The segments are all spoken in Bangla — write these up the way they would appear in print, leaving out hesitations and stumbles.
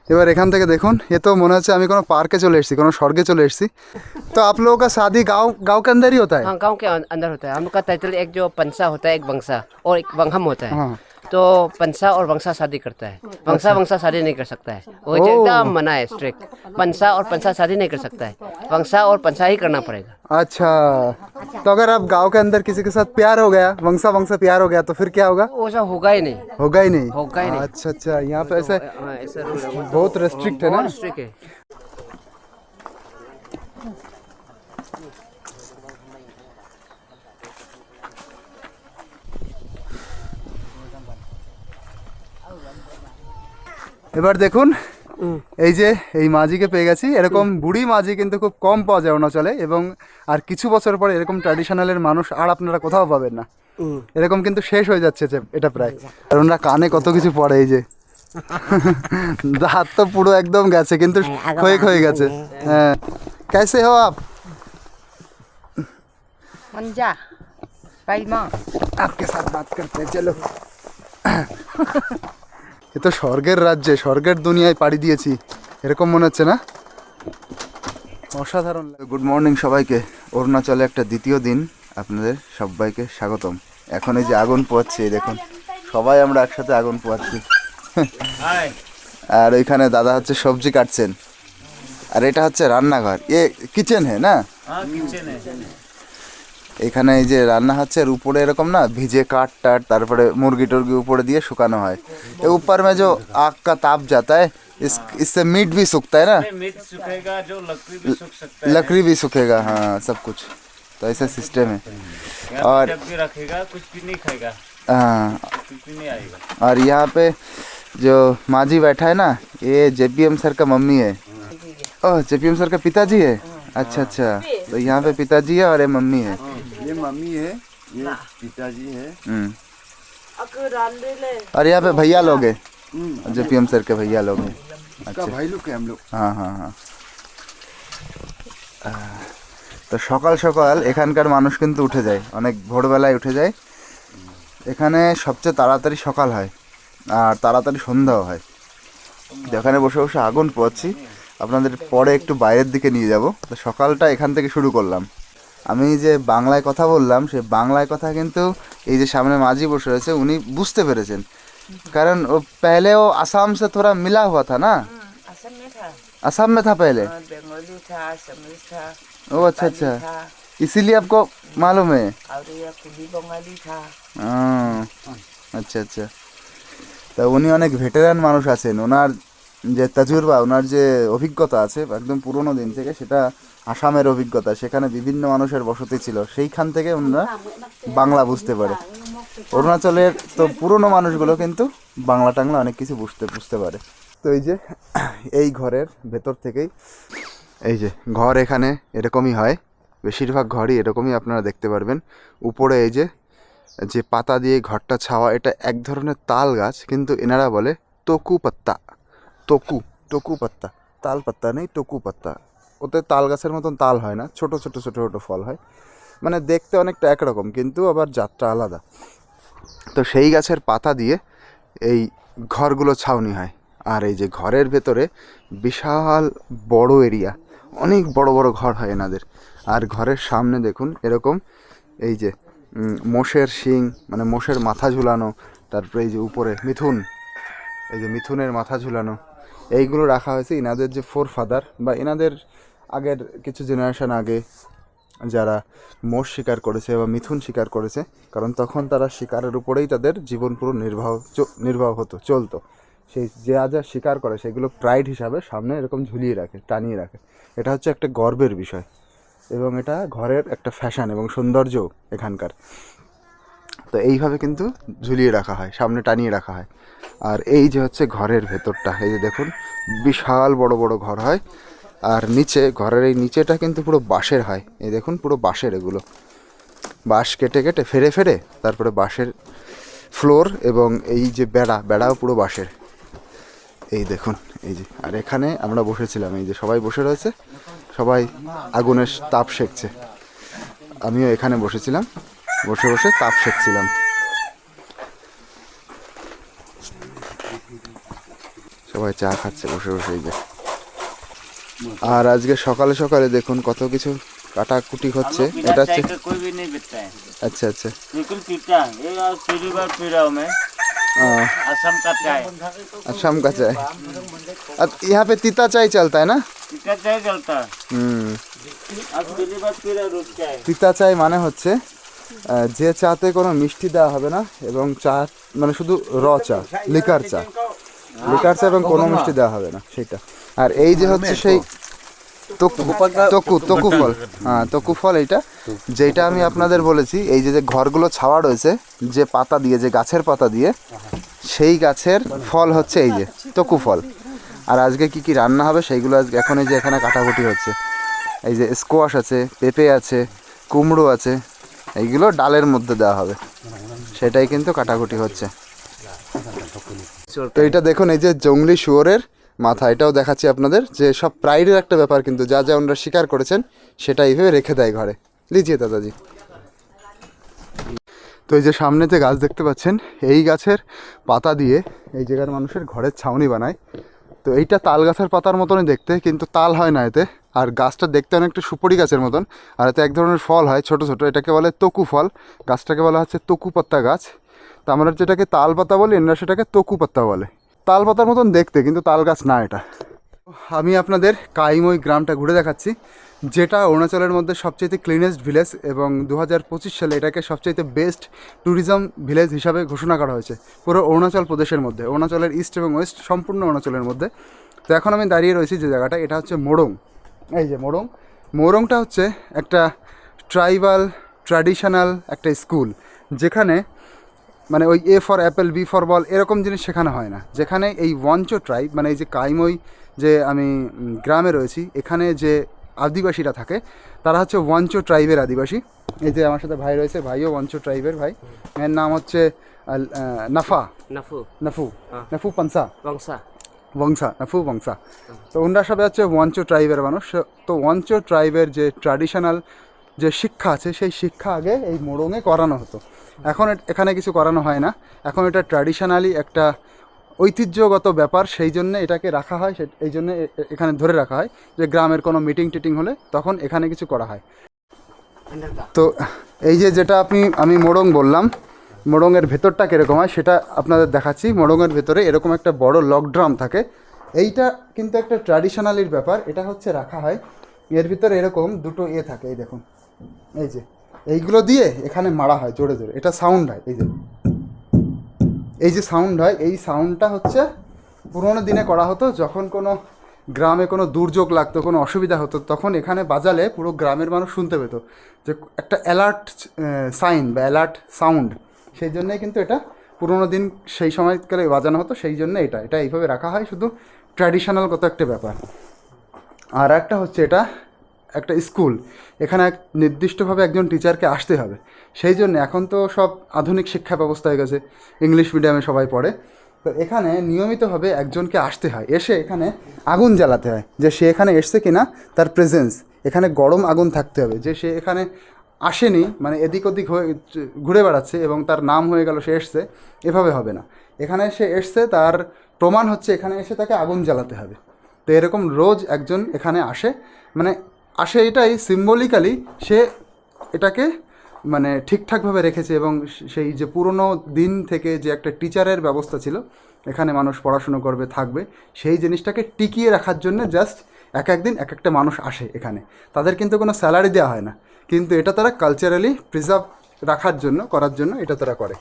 এবার এখান থেকে দেখুন, এ তো মনে হচ্ছে আমি কোনো পার্কে চলে এসেছি, কোনো স্বর্গে চলে এসেছি। तो आप लोगों का शादी गांव गांव के अंदर ही होता है? हाँ, गांव के अंदर होता है। हम लोग का टाइटल एक जो पंसा होता है, एक वंशा और एक वंहम होता है। हाँ। तो पंसा और वंशा शादी करता है, वंशा अच्छा। वंशा शादी नहीं कर सकता है। वो जो ओह। एकदम मना है, स्ट्रिक्ट। पंसा और पंसा शादी नहीं कर सकता है, वंशा और पंसा ही करना पड़ेगा। अच्छा, तो अगर आप गांव के अंदर किसी के साथ प्यार हो गया, वंशा वंशा प्यार हो गया, तो फिर क्या होगा? वो सब होगा ही नहीं, होगा ही नहीं। होगा ही नहीं। अच्छा अच्छा, यहाँ पे ऐसे हाँ, ऐसा रूल है। वो तो बहुत रेस्ट्रिक्ट है ना? बहुत स्ट्रिक्ट है। এবার দেখুন, এই যে এই মাঝিকে পেয়ে গেছি। এরকম বুড়ি মাঝি কিন্তু খুব কম পাওয়া যায় অরুণাচলে, এবং আর কিছু বছর পরে এরকম ট্র্যাডিশনালের মানুষ আর আপনারা কোথাও পাবেন না। এরকম কিন্তু শেষ হয়ে যাচ্ছে যে এটা প্রায়। আর ওনারা কানে কত কিছু পড়ে, এই যে হাত তো পুরো একদম গেছে, কিন্তু ক্ষয়ে ক্ষয়ে গেছে। হ্যাঁ, कैसे हो आप? मंजा पाइमा आपके साथ बात करते हैं, चलो। এ তো স্বর্গের রাজ্যে, স্বর্গের দুনিয়ায় পাড়ি দিয়েছি, এরকম মনে হচ্ছে না? অসাধারণ। গুড মর্নিং সবাইকে। অরুণাচলে একটা দ্বিতীয় দিন, আপনাদের সবাইকে স্বাগতম। এখন এই যে আগুন পোয়াচ্ছি, এই দেখুন সবাই আমরা একসাথে আগুন পোয়াচ্ছি। আর ওইখানে দাদা হচ্ছে সবজি কাটছেন, আর এটা হচ্ছে রান্নাঘর। এ কিচেন হ্যাঁ না? এখানে এই যে রান্না হচ্ছে, আর উপরে এরকম না ভিজে কাঠ টাট, তারপরে মুরগি টুরগি উপরে দিয়ে শুকানো হয়। ये ऊपर में जो आग का ताप जाता है, इससे मीट भी सूखता है ना? मीट सूखेगा, जो लकड़ी भी सूख सकता है। लकड़ी भी सूखेगा, हाँ सब कुछ। तो ऐसा सिस्टम है। और जब भी रखेगा कुछ भी नहीं खाएगा, हाँ, कुछ भी नहीं आएगा। और यहाँ पे जो माजी बैठा है ना, ये जेपीएम सर का मम्मी है। ओह, जेपीएम सर का पिताजी है। अच्छा अच्छा, तो यहाँ पे पिताजी है और ये मम्मी है। ये मम्मी है, ये पिताजी है। और यहाँ पे भैया लोग हैं, जेपीएम सर के भैया लोग हैं। इसका भाई लोग के हम लोग। हाँ हाँ हाँ। তো সকাল সকাল এখানকার মানুষ কিন্তু উঠে যায়, অনেক ভোরবেলায় উঠে যায়। এখানে সবচেয়ে তাড়াতাড়ি সকাল হয় আর তাড়াতাড়ি সন্ধ্যাও হয়। যেখানে বসে বসে আগুন পোয়াচ্ছি, আপনাদের পরে একটু বাইরের দিকে নিয়ে যাব। তো সকালটা এখান থেকে শুরু করলাম। আমি যে বাংলায় কথা বললাম, সেই বাংলায় কথা কিন্তু এই যে সামনে মাঝি বসে রয়েছে উনি বুঝতে পেরেছেন, কারণ ও पहले वो आसाम से थोड़ा मिला हुआ था ना? असम में था, असम में था पहले। बंगाली था, असमीज था, ओ अच्छा अच्छा, इसीलिए आपको मालूम है। और ये कुली बंगाली था। हाँ, আচ্ছা আচ্ছা। তা উনি অনেক ভেটেরান মানুষ আছেন, ওনার যে তাজুর্বা, ওনার যে অভিজ্ঞতা আছে একদম পুরোনো দিন থেকে, সেটা আসামের অভিজ্ঞতা। সেখানে বিভিন্ন মানুষের বসতি ছিল, সেইখান থেকে ওনারা বাংলা বুঝতে পারে। অরুণাচলের তো পুরনো মানুষগুলো কিন্তু বাংলা টাংলা অনেক কিছু বুঝতে পারে। তো এই যে এই ঘরের ভেতর থেকেই, এই যে ঘর এখানে এরকমই হয়, বেশিরভাগ ঘরই এরকমই আপনারা দেখতে পারবেন। উপরে এই যে যে পাতা দিয়ে ঘরটা ছাওয়া, এটা এক ধরনের তাল গাছ, কিন্তু এনারা বলে তকু পাত্তা। তকু তকু পাত্তা, তাল পাত্তা নেই, তকু পাত্তা। ওতে তাল গাছের মতন তাল হয় না, ছোট ছোট ছোট ছোট ফল হয়, মানে দেখতে অনেকটা একরকম কিন্তু আবার জাতটা আলাদা। তো সেই গাছের পাতা দিয়ে এই ঘরগুলো ছাউনি হয়। আর এই যে ঘরের ভেতরে বিশাল বড় এরিয়া, অনেক বড় বড় ঘর হয় এনাদের। আর ঘরের সামনে দেখুন এরকম এই যে মোষের শিং, মানে মোষের মাথা ঝুলানো, তারপরে এই যে উপরে মিথুন, এই যে মিথুনের মাথা ঝুলানো, এইগুলো রাখা হয়েছে। এনাদের যে ফোর ফাদার বা এনাদের আগের কিছু জেনারেশন আগে যারা মোষ শিকার করেছে বা মিথুন শিকার করেছে, কারণ তখন তারা শিকারের উপরেই তাদের জীবন পুরো নির্বাহ হতো, চলতো। সেই যা যা শিকার করে সেগুলো প্রাইড হিসাবে সামনে এরকম ঝুলিয়ে রাখে, টানিয়ে রাখে। এটা হচ্ছে একটা গর্বের বিষয়, এবং এটা ঘরের একটা ফ্যাশন এবং সৌন্দর্য এখানকার। তো এইভাবে কিন্তু ঝুলিয়ে রাখা হয়, সামনে টানিয়ে রাখা হয়। আর এই যে হচ্ছে ঘরের ভেতরটা, এই যে দেখুন বিশাল বড় বড় ঘর হয়। আর নিচে, ঘরের এই নিচেটা কিন্তু পুরো বাঁশের হয়, এই দেখুন পুরো বাঁশের, এগুলো বাঁশ কেটে কেটে ফেরে ফেরে তারপরে বাঁশের ফ্লোর, এবং এই যে বেড়াও পুরো বাঁশের। এই দেখুন এই যে, আর এখানে আমরা বসেছিলাম, এই যে সবাই বসে রয়েছে, সবাই আগুনের তাপ সেঁকছে। আমিও এখানে বসেছিলাম, বসে বসে তাপ সেঁকছিলাম। সবাই চা খাচ্ছে বসে বসে এই যে। আর আজকে সকালে সকালে দেখুন কত কিছু কাটাকুটি হচ্ছে। बिना এটা चाय হচ্ছে का कोई भी नहीं पीता है, अच्छा अच्छा बिल्कुल पीता है। ये आज पहली बार पी रहा हूँ मैं असम का चाय। असम का चाय। यहाँ पे तीता चाय चलता है ना? पीता चाय चलता है, आज पहली बार पी रहा रोज चाय। তিতা চাই মানে হচ্ছে যে চাতে কোনো মিষ্টি দেওয়া হবে না এবং চা মানে শুধু র চা, লিকার চা এবং কোনো মিষ্টি দেওয়া হবে না সেটা। আর এই যে হচ্ছে সেই তকু ফল, হ্যাঁ তকু ফল এইটা, যেটা আমি আপনাদের বলেছি এই যে যে ঘরগুলো ছাওয়া রয়েছে যে পাতা দিয়ে, যে গাছের পাতা দিয়ে, সেই গাছের ফল হচ্ছে এই যে তকু ফল। আর আজকে কি কি রান্না হবে সেইগুলো আজকে এখন এই যে এখানে কাটাকুটি হচ্ছে। এই যে স্কোয়াশ আছে, পেঁপে আছে, কুমড়ো আছে, এইগুলো ডালের মধ্যে দেওয়া হবে, সেটাই কিন্তু কাটাকুটি হচ্ছে। তো এটা দেখুন এই যে জংলি শুয়োরের মাথা, এটাও দেখাচ্ছি আপনাদের যে সব প্রাইডের একটা ব্যাপার, কিন্তু যা যা ওনারা শিকার করেছেন সেটা এইভাবে রেখে দেয় ঘরে। লিজিয়ে দাদাজি। তো এই যে সামনে যে গাছ দেখতে পাচ্ছেন, এই গাছের পাতা দিয়ে এই জায়গার মানুষের ঘরের ছাউনি বানায়। তো এইটা তাল গাছের পাতার মতনই দেখতে, কিন্তু তাল হয় না এতে। আর গাছটা দেখতে অনেকটা সুপারি গাছের মতন, আর এতে এক ধরনের ফল হয় ছোট ছোট, এটাকে বলে তকু ফল। গাছটাকে বলা হচ্ছে তকু পাত্তা গাছ। তো আমরা যেটাকে তাল পাতা বলি, এনারা সেটাকে তকু পাত্তা বলে। তাল পাতার মতন দেখতে, কিন্তু তাল গাছ না এটা। আমি আপনাদের কাইমই গ্রামটা ঘুরে দেখাচ্ছি, যেটা অরুণাচলের মধ্যে সবচেয়ে ক্লিনেস্ট ভিলেজ, এবং 2025 সালে এটাকে সবচেয়ে বেস্ট ট্যুরিজম ভিলেজ হিসাবে ঘোষণা করা হয়েছে পুরো অরুণাচল প্রদেশের মধ্যে, অরুণাচলের ইস্ট এবং ওয়েস্ট সম্পূর্ণ অরুণাচলের মধ্যে। তো এখন আমি দাঁড়িয়ে রয়েছি যে জায়গাটা, এটা হচ্ছে মোরং। এই যে মোরং, মোরংটা হচ্ছে একটা ট্রাইবাল ট্র্যাডিশনাল একটা স্কুল, যেখানে মানে ওই A for apple B for ball এরকম জিনিস শেখানো হয় না। যেখানে এই ওয়াঞ্চো ট্রাইব, মানে এই যে কাইমই যে আমি গ্রামে রয়েছি, এখানে যে আদিবাসীরা থাকে তারা হচ্ছে ওয়াঞ্চো ট্রাইবের আদিবাসী। এই যে আমার সাথে ভাই রয়েছে, ভাইও ওয়াঞ্চো ট্রাইবের ভাই। এর নাম হচ্ছে নাফা नफू নাফু নাফু পানসা वंशा বংশা, নাফু বংশা। তো ওনারা সবাই হচ্ছে ওয়াঞ্চো ট্রাইবের মানুষ। তো ওয়াঞ্চো ট্রাইবের যে ট্র্যাডিশনাল যে শিক্ষা আছে, সেই শিক্ষা আগে এই মোরঙে করানো হতো। এখন এখানে কিছু করানো হয় না, এখন এটা ট্র্যাডিশনালি একটা ঐতিহ্যগত ব্যাপার, সেই জন্য এটাকে রাখা হয়। এই জন্য এখানে ধরে রাখা হয় যে গ্রামের কোনো মিটিং টিটিং হলে তখন এখানে কিছু করা হয়। তো এই যে যেটা আমি মোরং বললাম, মোরঙের ভেতরটা কীরকম হয় সেটা আপনাদের দেখাচ্ছি। মোরঙের ভেতরে এরকম একটা বড় লক ড্রাম থাকে, এইটা কিন্তু একটা ট্র্যাডিশনালির ব্যাপার। এটা হচ্ছে রাখা হয়, এর ভিতরে এরকম দুটো থাকে, এই দেখুন, এই যে এইগুলো দিয়ে এখানে মারা হয় জোরে জোরে, এটা সাউন্ড হয়। এই যে সাউন্ড হয়, এই সাউন্ডটা হচ্ছে পুরোনো দিনে করা হতো যখন কোনো গ্রামে কোনো দুর্যোগ লাগতো, কোনো অসুবিধা হতো, তখন এখানে বাজালে পুরো গ্রামের মানুষ শুনতে পেত যে একটা অ্যালার্ট সাইন বা অ্যালার্ট সাউন্ড। সেই জন্যই কিন্তু এটা পুরোনো দিন সেই সময়কালে বাজানো হতো, সেই জন্য এটা এইভাবে রাখা হয়, শুধু ট্র্যাডিশনাল কত একটা ব্যাপার। আর একটা হচ্ছে এটা একটা স্কুল, এখানে এক নির্দিষ্টভাবে একজন টিচারকে আসতে হবে। সেই জন্য এখন তো সব আধুনিক শিক্ষা ব্যবস্থা হয়ে গেছে, ইংলিশ মিডিয়ামে সবাই পড়ে। তো এখানে নিয়মিতভাবে একজনকে আসতে হয়, এসে এখানে আগুন জ্বালাতে হয়, যে সে এখানে এসছে কিনা তার প্রেজেন্স, এখানে গরম আগুন থাকতে হবে, যে সে এখানে আসেনি মানে এদিক ওদিক হয়ে ঘুরে বেড়াচ্ছে এবং তার নাম হয়ে গেল সে এসছে, এভাবে হবে না। এখানে সে এসছে তার প্রমাণ হচ্ছে এখানে এসে তাকে আগুন জ্বালাতে হবে। তো এরকম রোজ একজন এখানে আসে, মানে আসে এটাই সিম্বলিক্যালি সে এটাকে মানে ঠিকঠাকভাবে রেখেছে। এবং সেই যে পুরনো দিন থেকে যে একটা টিচারের ব্যবস্থা ছিল, এখানে মানুষ পড়াশুনো করবে থাকবে, সেই জিনিসটাকে টিকিয়ে রাখার জন্য জাস্ট একদিন একটা মানুষ আসে এখানে। তাদের কিন্তু কোনো স্যালারি দেওয়া হয় না, কিন্তু এটা তারা কালচারালি প্রিজার্ভ রাখার জন্য করার জন্য এটা তারা করে।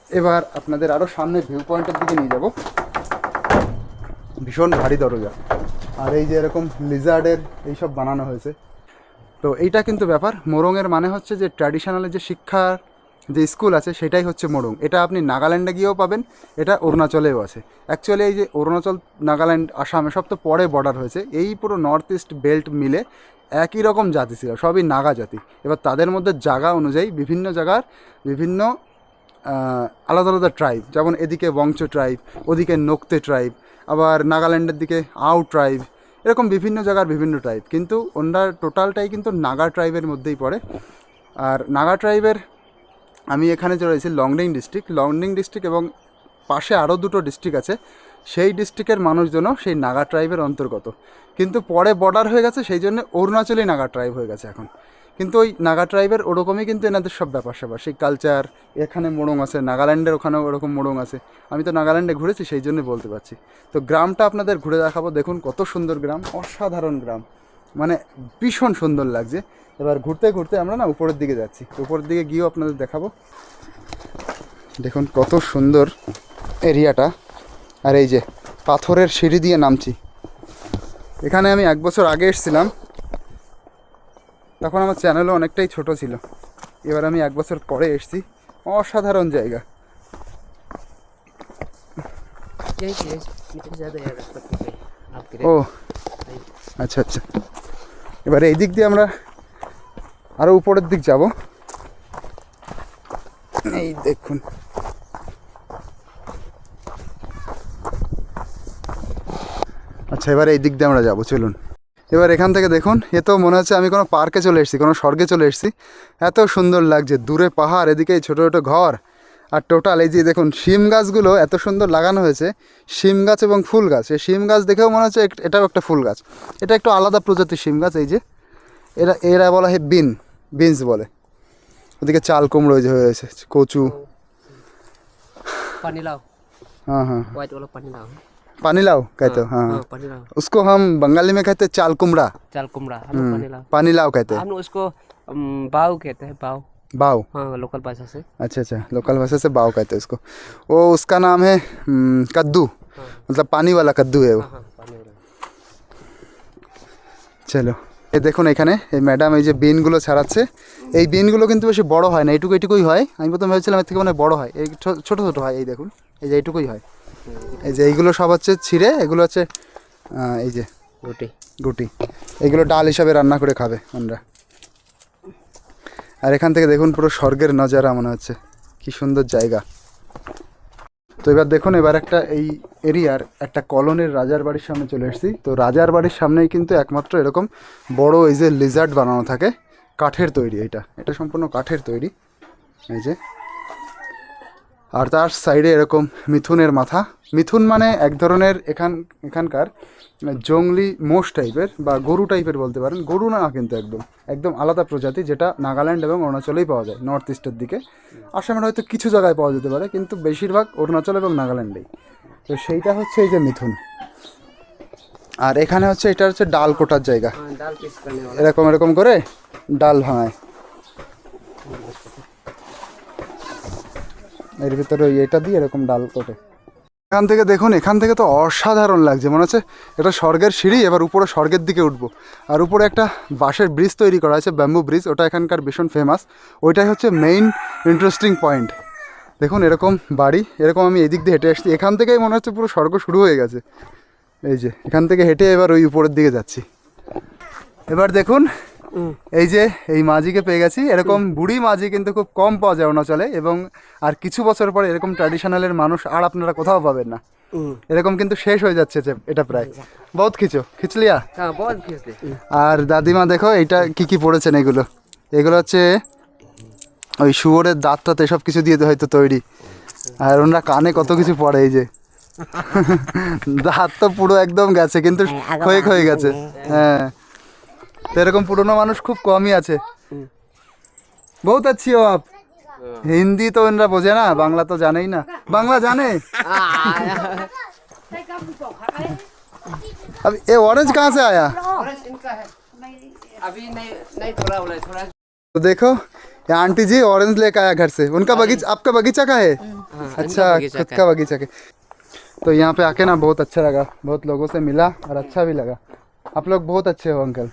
এবার আপনাদের আরও সামনে ভিউ পয়েন্টের দিকে নিয়ে যাব। ভীষণ ভারী দরজা, আর এই যে এরকম লিজার্ডের এইসব বানানো হয়েছে। তো এইটা কিন্তু ব্যাপার, মোরঙের মানে হচ্ছে যে ট্র্যাডিশনালের যে শিক্ষার যে স্কুল আছে সেটাই হচ্ছে মোরং। এটা আপনি নাগাল্যান্ডে গিয়েও পাবেন, এটা অরুণাচলেও আছে। অ্যাকচুয়ালি এই যে অরুণাচল, নাগাল্যান্ড, আসাম এসব তো পরে বর্ডার হয়েছে, এই পুরো নর্থ ইস্ট বেল্ট মিলে একই রকম জাতি ছিল, সবই নাগা জাতি। এবার তাদের মধ্যে জায়গা অনুযায়ী বিভিন্ন জায়গার বিভিন্ন আলাদা আলাদা ট্রাইব, যেমন এদিকে ওয়াংচো ট্রাইব, ওদিকে নোক্তে ট্রাইব, আবার নাগাল্যান্ডের দিকে আউ ট্রাইব, এরকম বিভিন্ন জায়গার বিভিন্ন ট্রাইব, কিন্তু ওনারা টোটালটাই কিন্তু নাগা ট্রাইবের মধ্যেই পড়ে। আর নাগা ট্রাইবের আমি এখানে যে রয়েছি লংডিং ডিস্ট্রিক্ট এবং পাশে আরও দুটো ডিস্ট্রিক্ট আছে, সেই ডিস্ট্রিক্টের মানুষজনও সেই নাগা ট্রাইবের অন্তর্গত, কিন্তু পরে বর্ডার হয়ে গেছে, সেই জন্য অরুণাচলেই নাগা ট্রাইব হয়ে গেছে এখন। কিন্তু ওই নাগা ট্রাইবের ওরকমই কিন্তু এনাদের সব ব্যাপার স্যাপার, সেই কালচার। এখানে মোড়ং আছে, নাগাল্যান্ডের ওখানেও ওরকম মোড়ং আছে। আমি তো নাগাল্যান্ডে ঘুরেছি, সেই জন্য বলতে পারছি। তো গ্রামটা আপনাদের ঘুরে দেখাবো। দেখুন কত সুন্দর গ্রাম, অসাধারণ গ্রাম, মানে ভীষণ সুন্দর লাগছে। এবার ঘুরতে ঘুরতে আমরা না উপরের দিকে যাচ্ছি, উপরের দিকে গিয়েও আপনাদের দেখাবো। দেখুন কত সুন্দর এরিয়াটা। আর এই যে পাথরের সিঁড়ি দিয়ে নামছি। এখানে আমি 1 বছর আগে এসেছিলাম, তখন আমার চ্যানেলও অনেকটাই ছোট ছিল। এবার আমি 1 বছর পরে এসেছি। অসাধারণ জায়গা। ও আচ্ছা আচ্ছা, এবারে এই দিক দিয়ে আমরা আরও উপরের দিক যাব। এই দেখুন আচ্ছা, এবার এই দিক দিয়ে আমরা যাবো, চলুন। এবার এখান থেকে দেখুন, এ তো মনে হচ্ছে আমি কোনো পার্কে চলে এসেছি, কোনো স্বর্গে চলে এসেছি। এত সুন্দর লাগছে, দূরে পাহাড়, এদিকে ছোটো ছোটো ঘর। আর টোটাল এই যে দেখুন শিম গাছগুলো এত সুন্দর লাগানো হয়েছে, শিম গাছ এবং ফুল গাছ। এই শিম গাছ দেখেও মনে হচ্ছে এটাও একটা ফুল গাছ। এটা একটু আলাদা প্রজাতির শিম গাছ। এই যে এরা বলা হয় বিনস বলে। ওদিকে চাল কুমড়ো যে হয়েছে, কচু। पानीलाव, हाँ हाँ, व्हाइट वाला पानीलाव। पानीलाव कहते हो? हाँ, पानीलाव, उसको हम बंगाली में कहते हैं चाल कुमड़ा, चाल कुमड़ा, हम लोग पानीलाव। पानीलाव कहते हैं। हम लोग उसको बाव कहते हैं, बाव। बाव, हाँ, लोकल भाषा से। अच्छा अच्छा, लोकल भाषा से बाव कहते हैं उसको। वो उसका नाम है कद्दू, मतलब पानी वाला कद्दू है वो। हाँ, पानी वाला। চলো, এই দেখুন এখানে এই ম্যাডাম এই যে বিনগুলো ছাড়াচ্ছে। এই বিনগুলো কিন্তু বেশি বড় হয় না, এইটুকুই হয়। আমি প্রথমে ভেবেছিলাম এর থেকে মানে বড় হয়, এই ছোটো ছোটো হয়। এই দেখুন, এই যে এইটুকুই হয়। এই যে এইগুলো সব হচ্ছে ছিঁড়ে, এগুলো হচ্ছে এই যে গুটি, এগুলো ডাল হিসাবে রান্না করে খাবে ওনারা। আর এখান থেকে দেখুন পুরো স্বর্গের নজারা মনে হচ্ছে, কি সুন্দর জায়গা। তো এবার দেখুন, এবার একটা এই এরিয়ার একটা কলোনির রাজার বাড়ির সামনে চলে এসেছি। তো রাজার বাড়ির সামনেই কিন্তু একমাত্র এরকম বড় এই যে লিজার্ড বানানো থাকে, কাঠের তৈরি। এটা সম্পূর্ণ কাঠের তৈরি, এই যে। আর তার সাইডে এরকম মিথুনের মাথা। মিথুন মানে এক ধরনের এখানকার জংলি মোষ টাইপের বা গরু টাইপের বলতে পারেন। গরু না কিন্তু একদম আলাদা প্রজাতি, যেটা নাগাল্যান্ড এবং অরুণাচলেই পাওয়া যায়, নর্থ ইস্টের দিকে। আসামের হয়তো কিছু জায়গায় পাওয়া যেতে পারে, কিন্তু বেশিরভাগ অরুণাচল এবং নাগাল্যান্ডেই। তো সেইটা হচ্ছে এই যে মিথুন। আর এখানে হচ্ছে এটা হচ্ছে ডাল কোটার জায়গা। दाल पीस करने वाला। এরকম করে ডাল ভাঙায়। এর ভিতরে এটা দিয়ে এরকম ডাল কোটে। এখান থেকে দেখুন, এখান থেকে তো অসাধারণ লাগছে, মনে হচ্ছে এটা স্বর্গের সিঁড়ি। এবার উপরে স্বর্গের দিকে উঠবো। আর উপরে একটা বাঁশের ব্রিজ তৈরি করা আছে, ব্যাম্বু ব্রিজ, ওটা এখানকার ভীষণ ফেমাস। ওইটাই হচ্ছে মেইন ইন্টারেস্টিং পয়েন্ট। দেখুন এরকম বাড়ি, এরকম আমি এদিক দিয়ে হেঁটে আসছি। এখান থেকেই মনে হচ্ছে পুরো স্বর্গ শুরু হয়ে গেছে। এই যে এখান থেকে হেঁটে এবার ওই উপরের দিকে যাচ্ছি। এবার দেখুন এই যে এই মাঝিকে পেয়ে গেছি। এরকম বুড়ি মাঝি কিন্তু খুব কম পাওয়া যায় অরুণাচলে, এবং আর কিছু বছর পরে এরকম ট্র্যাডিশনালের মানুষ আর আপনারা কোথাও পাবেন না। এরকম কিন্তু শেষ হয়ে যাচ্ছে এটা প্রায়। বহুত খিচলিয়া। हाँ, बहुत खींच दे। আর দাদিমা দেখো এইটা কি পড়েছেন, এগুলো হচ্ছে ওই শুয়োরের দাঁতটাতে সব কিছু দিয়ে হয়তো তৈরি। আর ওনারা কানে কত কিছু পড়ে, এই যে দাঁত তো পুরো একদম গেছে, কিন্তু ক্ষয়ে গেছে। হ্যাঁ, তো এরকম পুরনো মানুষ খুব কমই আছে। বহুত আচ্ছি हो आप। হিন্দি তো ওনারা বোঝে না, বাংলা তো জানেই না। বাংলা জানে? अब ये ऑरेंज कहाँ से आया? ऑरेंज इनका है, अभी नहीं थोड़ा बोला, थोड़ा। तो देखो ये आंटी जी ऑरेंज लेकर आया घर से। उनका बगीचा, आपका बगीचा का है? अच्छा, खुद का बगीचा के। तो यहाँ पे आके ना बहुत अच्छा लगा, बहुत लोगों से मिला और अच्छा भी लगा। आप लोग बहुत अच्छे हो अंकल।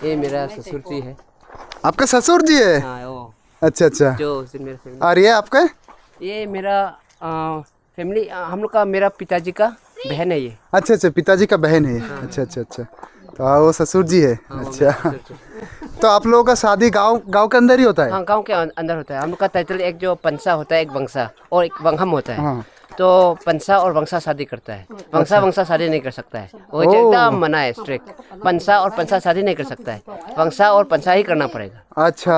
ये मेरा ससुर जी है। आपका ससुर जी है? हाँ, वो अच्छा अच्छा। जो मेरा फैमिली। और ये आपका? ये मेरा फैमिली, हम लोग का, मेरा पिताजी का बहन है ये। अच्छा अच्छा, पिताजी का बहन है। अच्छा अच्छा अच्छा, तो वो ससुर जी है। अच्छा, तो आप लोगों का शादी गांव के अंदर ही होता है? हाँ, गांव के अंदर होता है। हम लोग का टाइटल एक जो पंसा होता है, एक वंशा और एक वंहम होता है। हाँ। तो पंसा और वंशा शादी करता है। वंशा शादी नहीं कर सकता है, वो एकदम मना है, स्ट्रिक्ट। पंसा शादी नहीं कर सकता है, वंशा और पंसा ही करना पड़ेगा। अच्छा,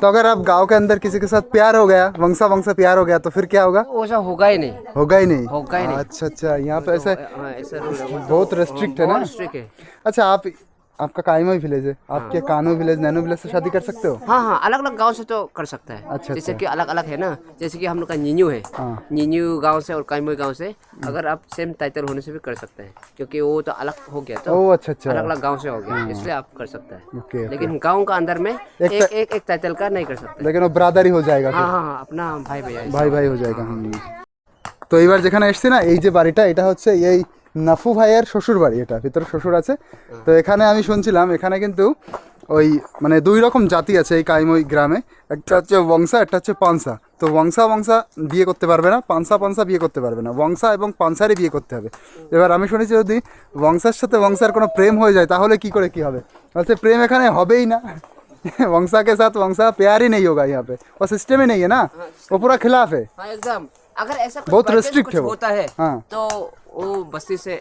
तो अगर आप गांव के अंदर किसी के साथ प्यार हो गया, वंशा प्यार हो गया, तो फिर क्या होगा? वो सब होगा ही नहीं। होगा ही नहीं। होगा ही नहीं। अच्छा अच्छा, यहाँ पे ऐसे हाँ, ऐसा रूल है, बहुत रेस्ट्रिक्ट है ना। बहुत strict है। अच्छा, आपका कायमोई विलेज है, आपके कानो विलेज, नैनो विलेज से शादी कर सकते हो? हाँ, अलग अलग गांव से तो कर सकता है। अच्छा, जैसे कि अलग अलग है ना, जैसे कि हम लोग का नीन्यू है, हाँ। नीन्यू गांव से और काइमोई गांव से अगर आप सेम टाइटल होने से भी कर सकते हैं, क्योंकि वो तो अलग हो गया, तो ओह अच्छा अच्छा। अलग अलग गांव से हो गया, इसलिए आप कर सकते हैं। ओके, लेकिन गांव का अंदर में एक टाइटल का नहीं कर सकते। लेकिन वो ब्रादारी हो जाएगा, हाँ, अपना भाई भैया ভাই हो जाएगा। তো এইবার যেখানে এসছি না, এই যে বাড়িটা, এটা হচ্ছে এই নাফু ভাইয়ের শ্বশুর বাড়ি। এটা ভিতরে শ্বশুর আছে। তো এখানে আমি শুনছিলাম এখানে কিন্তু ওই মানে দুই রকম জাতি আছে এই কাইমই গ্রামে, একটা হচ্ছে বংশা, একটা হচ্ছে পানসা। তো বংশা বিয়ে করতে পারবে না, পানসা বিয়ে করতে পারবে না, বংশা এবং পানসারই বিয়ে করতে হবে। এবার আমি শুনেছি যদি বংশার সাথে বংশার কোনো প্রেম হয়ে যায় তাহলে কি করে কি হবে? বলছে প্রেম এখানে হবেই না, वंशा के साथ वंशा प्यार ही नहीं होगा यहाँ पे, और सिस्टम ही नहीं है ना, वो पूरा खिलाफ है। हाँ, एकदम। अगर ऐसा कुछ बहुत by chance restrict कुछ है वो। होता है, हाँ। तो वो बस्ती से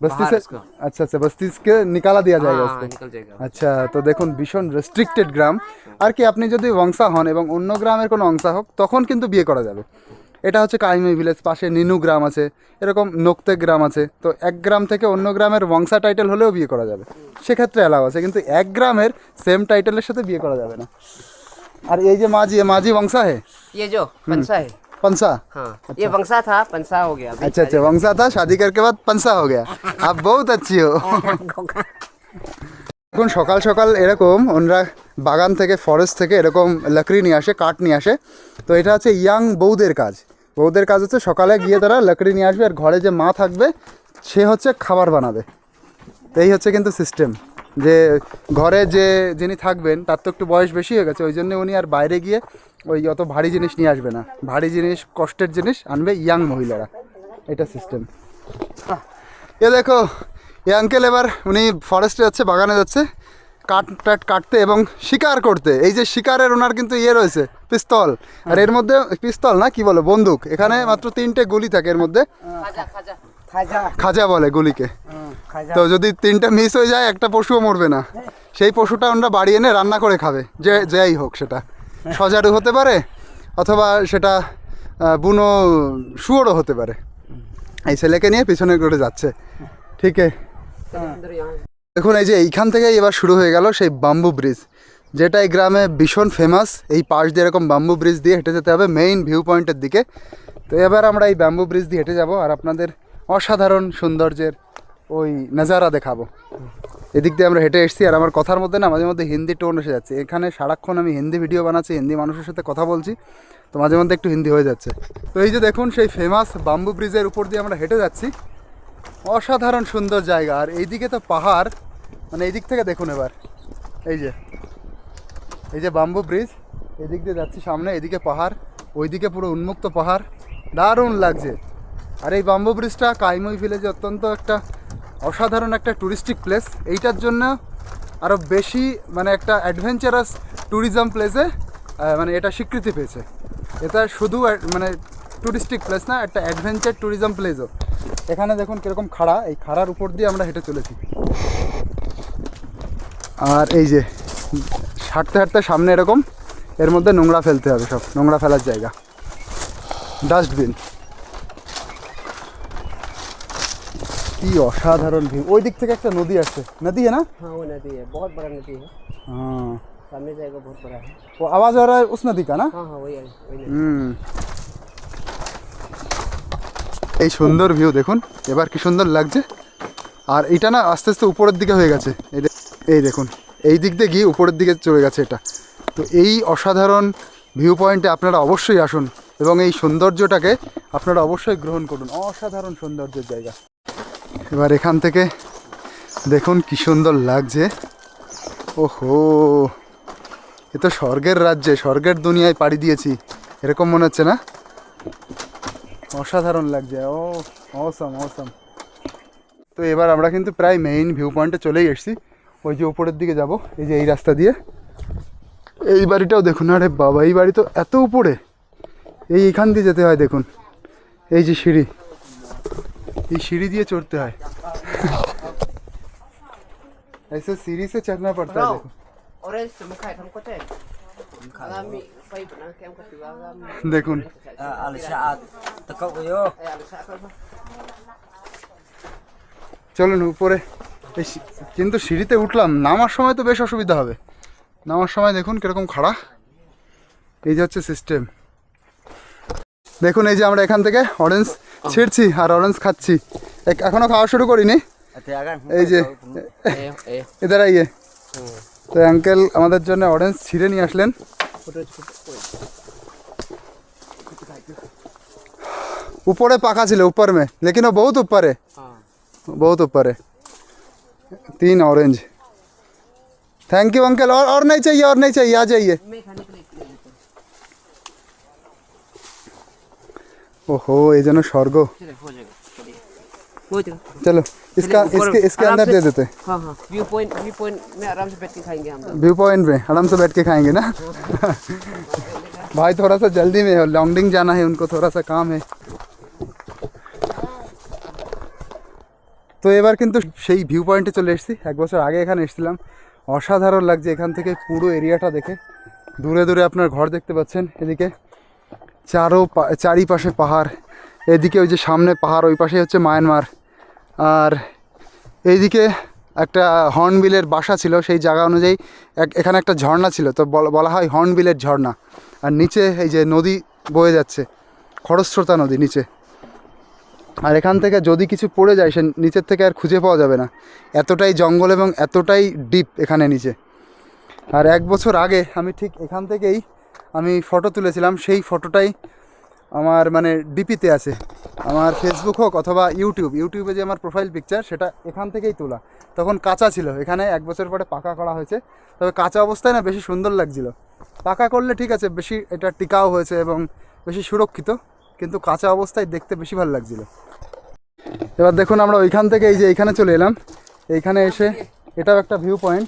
बस्ती बाहर से इसको। अच्छा अच्छा, बस्ती के निकाला दिया जाएगा हाँ, उसको। निकल जाएगा। আচ্ছা, তো দেখুন ভীষণ রেস্ট্রিক্টেড গ্রাম। আর কি আপনি যদি বংশা হন এবং অন্য গ্রামের কোনো অংশা হোক তখন কিন্তু বিয়ে করা যাবে। এটা হচ্ছে কাইমই ভিলেজ, পাশে নিনু গ্রাম আছে, এরকম নোকতে গ্রাম আছে। তো এক গ্রাম থেকে অন্য গ্রামের বংশা টাইটেল হলেও বিয়ে করা যাবে, সেক্ষেত্রে অ্যালাউ আছে। কিন্তু এক গ্রামের সেম টাইটেলের সাথে বিয়ে করা যাবে না। আর এই যে মাঝি বংশা है, ये जो पंसा है, पंसा। हाँ, ये वंशा था, पंसा हो गया अभी। अच्छा अच्छा, वंशा था, शादी करके बाद पंसा हो गया। आप बहुत अच्छी हो। এখন সকাল সকাল এরকম ওনারা বাগান থেকে, ফরেস্ট থেকে এরকম লকড়ি নিয়ে আসে, কাঠ নিয়ে আসে। তো এটা হচ্ছে ইয়াং বউদের কাজ। বউদের কাজ হচ্ছে সকালে গিয়ে তারা লকড়ি নিয়ে আসবে, আর ঘরে যে মা থাকবে সে হচ্ছে খাবার বানাবে। তো এই হচ্ছে কিন্তু সিস্টেম, যে ঘরে যে যিনি থাকবেন তার তো একটু বয়স বেশি হয়ে গেছে, ওই জন্য উনি আর বাইরে গিয়ে ওই অত ভারী জিনিস নিয়ে আসবে না, ভারী জিনিস, কষ্টের জিনিস আনবে ইয়াং মহিলারা। এটা সিস্টেম। এ দেখো, এই আঙ্কেল এবার উনি ফরেস্টে যাচ্ছে, বাগানে যাচ্ছে কাঠ কাটতে এবং শিকার করতে। এই যে শিকারের ওনার কিন্তু ইয়ে রয়েছে, পিস্তল। আর এর মধ্যে পিস্তল না, কি বলে, বন্দুক। এখানে মাত্র 3টে গুলি থাকে এর মধ্যে, খাজা বলে গুলিকে। তো যদি 3টে মিস হয়ে যায় একটা পশুও মরবে না। সেই পশুটা ওনারা বাড়ি এনে রান্না করে খাবে, যে যাই হোক, সেটা সজারু হতে পারে অথবা সেটা বুনো শুয়োরও হতে পারে। এই ছেলেকে নিয়ে পিছনে করে যাচ্ছে, ঠিক আছে। দেখুন এই যে এইখান থেকেই এবার শুরু হয়ে গেল সেই বাম্বু ব্রিজ, যেটা এই গ্রামে ভীষণ ফেমাস। এই পাশ দিয়ে এরকম বাম্বু ব্রিজ দিয়ে হেঁটে যেতে হবে মেইন ভিউ পয়েন্টের দিকে। তো এবার আমরা এই ব্যাম্বু ব্রিজ দিয়ে হেঁটে যাব আর আপনাদের অসাধারণ সৌন্দর্যের ওই নজারা দেখাবো। এদিক দিয়ে আমরা হেঁটে এসেছি, আর আমার কথার মধ্যে না মাঝে মধ্যে হিন্দি টোন এসে যাচ্ছে। এখানে সারাক্ষণ আমি হিন্দি ভিডিও বানাচ্ছি, হিন্দি মানুষের সাথে কথা বলছি, তো মাঝে মধ্যে একটু হিন্দি হয়ে যাচ্ছে। তো এই যে দেখুন সেই ফেমাস বাম্বু ব্রিজের উপর দিয়ে আমরা হেঁটে যাচ্ছি, অসাধারণ সুন্দর জায়গা। আর এইদিকে তো পাহাড়, মানে এই দিক থেকে দেখুন এবার, এই যে বাম্বু ব্রিজ, এদিক দিয়ে যাচ্ছি সামনে, এদিকে পাহাড়, ওইদিকে পুরো উন্মুক্ত পাহাড়, দারুণ লাগছে। আর এই বাম্বু ব্রিজটা কাইমই ভিলেজে অত্যন্ত একটা অসাধারণ একটা টুরিস্টিক প্লেস। এইটার জন্য আরও বেশি মানে একটা অ্যাডভেঞ্চারাস ট্যুরিজম প্লেসে মানে এটা স্বীকৃতি পেয়েছে। এটা শুধু মানে টুরিস্টিক প্লেস না, একটা অ্যাডভেঞ্চার ট্যুরিজম প্লেসও। এখানে দেখুন কীরকম খাড়া, এই খাড়ার উপর দিয়ে আমরা হেঁটে চলেছি। আর এই যে হাঁটতে হাঁটতে সামনে এরকম, এর মধ্যে নোংরা ফেলতে হবে, সব নোংরা ফেলার জায়গা, ডাস্টবিন। কি অসাধারণ ভিউ। ওই দিক থেকে একটা নদী আসছে, নদী है ना? हाँ, वो नदी है, बहुत बड़ा नदी है, हाँ, सामने जाएगा, बहुत बड़ा है। वो आवाज आ रहा है उस नदी का ना? हाँ, वही नदी। এই সুন্দর ভিউ দেখুন, এবার কি সুন্দর লাগছে। আর এটা না আস্তে আস্তে উপরের দিকে হয়ে গেছে, এই দেখুন এই দিক দিয়ে গিয়ে উপরের দিকে চলে গেছে এটা। তো এই অসাধারণ ভিউ পয়েন্টে আপনারা অবশ্যই আসুন এবং এই সৌন্দর্যটাকে আপনারা অবশ্যই গ্রহণ করুন, অসাধারণ সৌন্দর্যের জায়গা। এবার এখান থেকে দেখুন কি সুন্দর লাগছে। ওহো, এ তো স্বর্গের রাজ্যে, স্বর্গের দুনিয়ায় পাড়ি দিয়েছি এরকম মনে হচ্ছে না? অসাধারণ লাগছে, ও অসম অসম। তো এবার আমরা কিন্তু প্রায় মেইন ভিউ পয়েন্টে চলেই এসেছি। ওই যে উপরের দিকে যাব, এই যে এই রাস্তা দিয়ে। এই বাড়িটাও দেখুন, আরে বাবা, এই বাড়ি তো এত উপরে, এইখান দিয়ে যেতে হয় দেখুন। এই যে সিঁড়ি, এই সিঁড়ি দিয়ে চড়তে হয়। ऐसे सीढ़ी से चढ़ना पड़ता है देखो। Orange tu muka kamu kote. Alami pai bana kem ko tiwa alami. দেখুন চলুন উপরে। কিন্তু সিঁড়িতে উঠলাম, নামার সময় তো বেশ অসুবিধা হবে। নামার সময় দেখুন কিরকম খাড়া। এই যে হচ্ছে সিস্টেম। দেখুন এই যে আমরা এখান থেকে অরেঞ্জ ছিঁড়ছি আর অরেঞ্জ খাচ্ছি। এখনো খাওয়া শুরু করিনি। এই যে এদের আইয়ে তো আঙ্কেল আমাদের জন্য অরেঞ্জ ছিঁড়ে নিয়ে আসলেন। ऊपर पाका ছিল ऊपर में, लेकिन वो बहुत ऊपर है, बहुत ऊपर है। 3 ऑरेंज। Thank you uncle. और नहीं चाहिए, और नहीं चाहिए, आ जाइए। ओहो ये जनो स्वर्ग। चलो इसके अंदर दे देते। हाँ हाँ, व्यू पॉइंट में आराम से बैठ के खाएंगे हम लोग। व्यू पॉइंट में आराम से बैठ के खाएंगे ना। भाई थोड़ा सा जल्दी में है, लॉन्गडिंग जाना है उनको, थोड़ा सा काम है। তো এবার কিন্তু সেই ভিউ পয়েন্টে চলে এসেছি। 1 বছর আগে এখানে এসেছিলাম। অসাধারণ লাগছে এখান থেকে পুরো এরিয়াটা দেখে। দূরে দূরে আপনার ঘর দেখতে পাচ্ছেন, এদিকে চারিপাশে পাহাড়, এদিকে ওই যে সামনে পাহাড়, ওই পাশে হচ্ছে মায়ানমার। আর এইদিকে একটা হর্নবিলের বাসা ছিল, সেই জায়গা অনুযায়ী এখানে একটা ঝর্ণা ছিল, তো বলা হয় হর্নবিলের ঝর্ণা। আর নিচে এই যে নদী বয়ে যাচ্ছে, খরস্রোতা নদী নিচে। আর এখান থেকে যদি কিছু পড়ে যায় সে নিচের থেকে আর খুঁজে পাওয়া যাবে না, এতটাই জঙ্গল এবং এতটাই ডিপ এখানে নিচে। আর 1 বছর আগে আমি ঠিক এখান থেকেই আমি ফটো তুলেছিলাম, সেই ফটোটাই আমার মানে ডিপিতে আছে। আমার ফেসবুক হোক অথবা ইউটিউবে যে আমার প্রোফাইল পিকচার, সেটা এখান থেকেই তোলা। তখন কাঁচা ছিল, এখানে 1 বছর পরে পাকা করা হয়েছে। তবে কাঁচা অবস্থায় না বেশি সুন্দর লাগছিল। পাকা করলে ঠিক আছে, বেশি এটা টিকাও হয়েছে এবং বেশি সুরক্ষিত, কিন্তু কাঁচা অবস্থায় দেখতে বেশি ভালো লাগছিল। এবার দেখুন আমরা ওইখান থেকে এই যে এইখানে চলে এলাম। এইখানে এসে এটাও একটা ভিউ পয়েন্ট।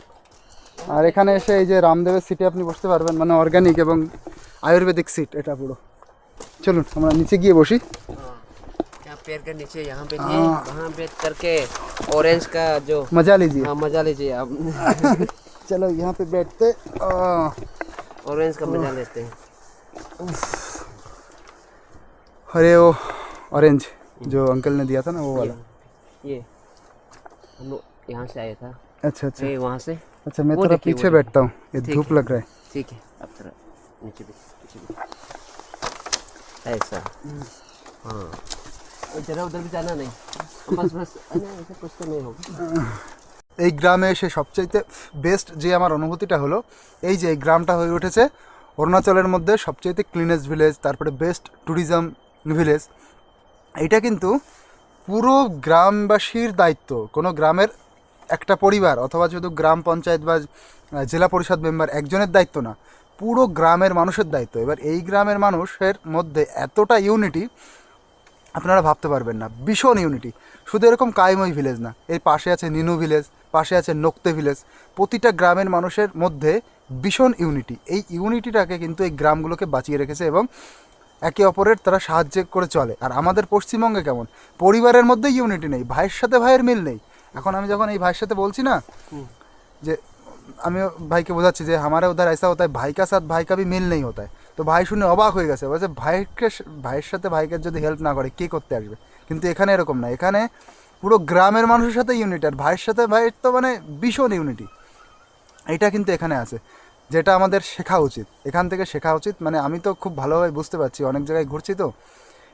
আর এখানে এসে এই যে রামদেবের সিটে আপনি বসতে পারবেন, মানে অর্গানিক এবং আয়ুর্বেদিক সিট এটা পুরো। চলুন আমরা নিচে গিয়ে বসি। यहाँ पैर के नीचे यहाँ बैठिए, वहाँ बैठ करके ऑरेंज का जो मजा लीजिए। हाँ मजा लीजिए आप। चलो यहाँ पे बैठते, ऑरेंज का मजा लेते हैं। अरे वो ऑरेंज जो अंकल ने दिया था ना, वो वाला। ये हम लोग यहाँ से आया था। अच्छा अच्छा ये वहाँ से। अच्छा, मैं वो थोड़ा देखिए, पीछे वो बैठता हूँ, ये ठीक धूप है। लग रहा है। ठीक है, अब थोड़ा नीचे भी ऐसा। हाँ जरा उधर भी जाना नहीं, बस ऐसे कुछ तो नहीं होगा। এই গ্রামে এসে সবচাইতে বেস্ট যে আমার অনুভূতিটা হলো, এই যে এই গ্রামটা হয়ে উঠেছে অরুণাচলের মধ্যে সবচাইতে ক্লিনেস্ট ভিলেজ, তারপরে বেস্ট ট্যুরিজম ভিলেজ। এটা কিন্তু পুরো গ্রামবাসীর দায়িত্ব, কোনো গ্রামের একটা পরিবার অথবা শুধু গ্রাম পঞ্চায়েত বা জেলা পরিষদ মেম্বার একজনের দায়িত্ব না, পুরো গ্রামের মানুষের দায়িত্ব। এবার এই গ্রামের মানুষের মধ্যে এতটা ইউনিটি আপনারা ভাবতে পারবেন না, ভীষণ ইউনিটি। শুধু এরকম কাইমই ভিলেজ না, এর পাশে আছে নিনু ভিলেজ, পাশে আছে নোক্তে ভিলেজ। প্রতিটা গ্রামের মানুষের মধ্যে ভীষণ ইউনিটি। এই ইউনিটিটাকে কিন্তু এই গ্রামগুলোকে বাঁচিয়ে রেখেছে এবং একে অপরের তারা সাহায্য করে চলে। আর আমাদের পশ্চিমবঙ্গে কেমন পরিবারের মধ্যে ইউনিটি নেই, ভাইয়ের সাথে ভাইয়ের মিল নেই। এখন আমি যখন এই ভাইয়ের সাথে বলছি না যে আমি ভাইকে বোঝাচ্ছি যে हमारे उधर ऐसा होता है, भाई का साथ भाई का भी मिल नहीं होता है, তো ভাই শুনে অবাক হয়ে গেছে, বলছে ভাইয়ের সাথে ভাইকে যদি হেল্প না করে কে করতে আসবে। কিন্তু এখানে এরকম না, এখানে পুরো গ্রামের মানুষের সাথে ইউনিটি, আর ভাইয়ের সাথে ভাইয়ের তো মানে ভীষণ ইউনিটি। এটা কিন্তু এখানে আছে, যেটা আমাদের শেখা উচিত, এখান থেকে শেখা উচিত। মানে আমি তো খুব ভালোভাবে বুঝতে পারছি, অনেক জায়গায় ঘুরছি তো,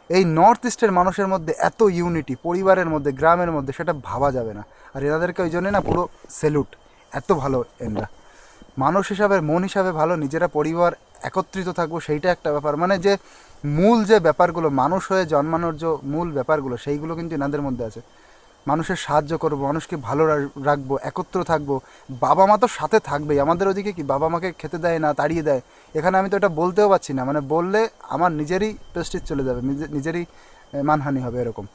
এই নর্থ ইস্টের মানুষের মধ্যে এত ইউনিটি, পরিবারের মধ্যে গ্রামের মধ্যে, সেটা ভাবা যাবে না। আর এনাদেরকে ওই জন্যে না পুরো স্যালুট, এত ভালো এনরা মানুষ হিসাবে, মন হিসাবে ভালো, নিজেরা পরিবার একত্রিত থাকবো সেইটা একটা ব্যাপার। মানে যে মূল যে ব্যাপারগুলো, মানুষ হয়ে জন্মানোর যে মূল ব্যাপারগুলো, সেইগুলো কিন্তু এনাদের মধ্যে আছে। মানুষের সাহায্য করবো, মানুষকে ভালো রাখবো, একত্র থাকবো। বাবা মা তো সাথে থাকবেই, আমাদের ওদিকে কি বাবা মাকে খেতে দেয় না, তাড়িয়ে দেয়। এখানে আমি তো এটা বলতেও পারছি না, মানে বললে আমার নিজেরই প্রেস্টিজ চলে যাবে, নিজেরই মানহানি হবে এরকম।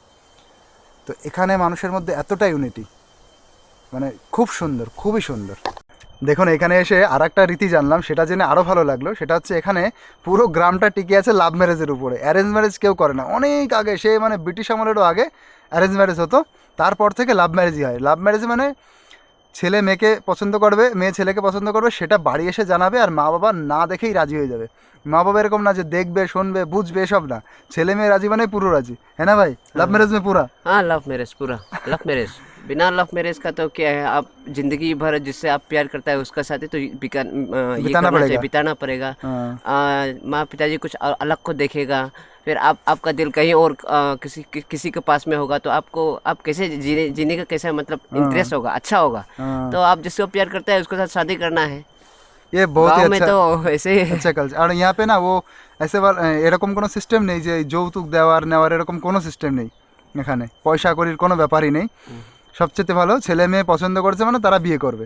তো এখানে মানুষের মধ্যে এতটা ইউনিটি, মানে খুব সুন্দর, খুবই সুন্দর। দেখুন এখানে এসে আর একটা রীতি জানলাম, সেটা জেনে আরও ভালো লাগলো। সেটা হচ্ছে এখানে পুরো গ্রামটা টিকে আছে লাভ ম্যারেজের উপরে। অ্যারেঞ্জ ম্যারেজ কেউ করে না, অনেক আগে, সে মানে ব্রিটিশ আমলেরও আগে অ্যারেঞ্জ ম্যারেজ হতো, তারপর থেকে লাভ ম্যারেজই হয়। লাভ ম্যারেজ মানে ছেলে মেয়েকে পছন্দ করবে, মেয়ে ছেলেকে পছন্দ করবে, সেটা বাড়ি এসে জানাবে, আর মা বাবা না দেখেই রাজি হয়ে যাবে। মা বাবা এরকম না যে দেখবে শুনবে বুঝবে, এসব না, ছেলে মেয়ে রাজি মানে পুরো রাজি, হ্যাঁ না ভাই? লাভ ম্যারেজ মে পুরা। हाँ लव मैरिज पूरा लव मैरिज। बिना लव मैरिज का तो क्या है, आप जिंदगी भर जिससे आप प्यार करता है उसका साथी तो ये बिताना करना चाहिए, पड़ेगा। बिताना पड़ेगा। हाँ। माँ पिताजी कुछ अलग को देखेगा, फिर आपका दिल कहीं और किसी के पास में होगा, तो आप कैसे जीने का कैसा मतलब इंटरेस्ट होगा, अच्छा होगा। हाँ। तो आप जिसको प्यार करता है उसके साथ शादी करना है। ये बहुत ही गाँव में अच्छा तो ऐसे ही है। আচ্ছা কালচার। আর यहाँ पे না ও এসে এরকম কোনো সিস্টেম নেই যে যৌতুক দেওয়ার নেওয়ার, এরকম কোনো সিস্টেম নেই এখানে। পয়সা করির কোনো ব্যাপারই নেই। সবচেয়ে ভালো, ছেলে মেয়ে পছন্দ করেছে মানে তারা বিয়ে করবে।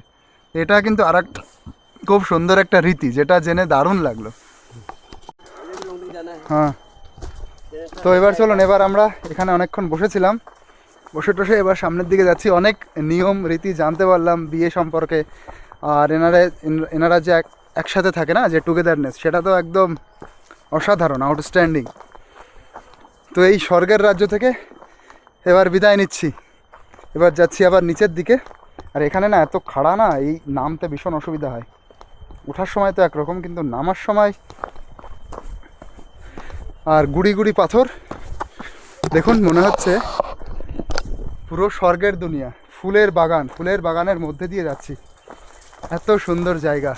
এটা কিন্তু আর একটা খুব সুন্দর একটা রীতি, যেটা জেনে দারুণ লাগলো। হ্যাঁ, তো এবার চলুন, এবার আমরা এখানে অনেকক্ষণ বসেছিলাম, বসে টসে এবার সামনের দিকে যাচ্ছি। অনেক নিয়ম রীতি জানতে পারলাম বিয়ে সম্পর্কে। আর এনারা যে একসাথে থাকে না, যে টুগেদারনেস, সেটা তো একদম অসাধারণ, আউটস্ট্যান্ডিং। তো এই স্বর্গের রাজ্য থেকে এবার বিদায় নিচ্ছি, এবার যাচ্ছি আবার নিচের দিকে। আর এখানে না এত খাড়া না, এই নামতে ভীষণ অসুবিধা হয়। ওঠার সময় তো একরকম, কিন্তু নামার সময় আর গুড়ি গুড়ি পাথর, দেখুন মনে হচ্ছে পুরো স্বর্গের দুনিয়া। ফুলের বাগান, ফুলের বাগানের মধ্যে দিয়ে যাচ্ছি, এত সুন্দর জায়গা।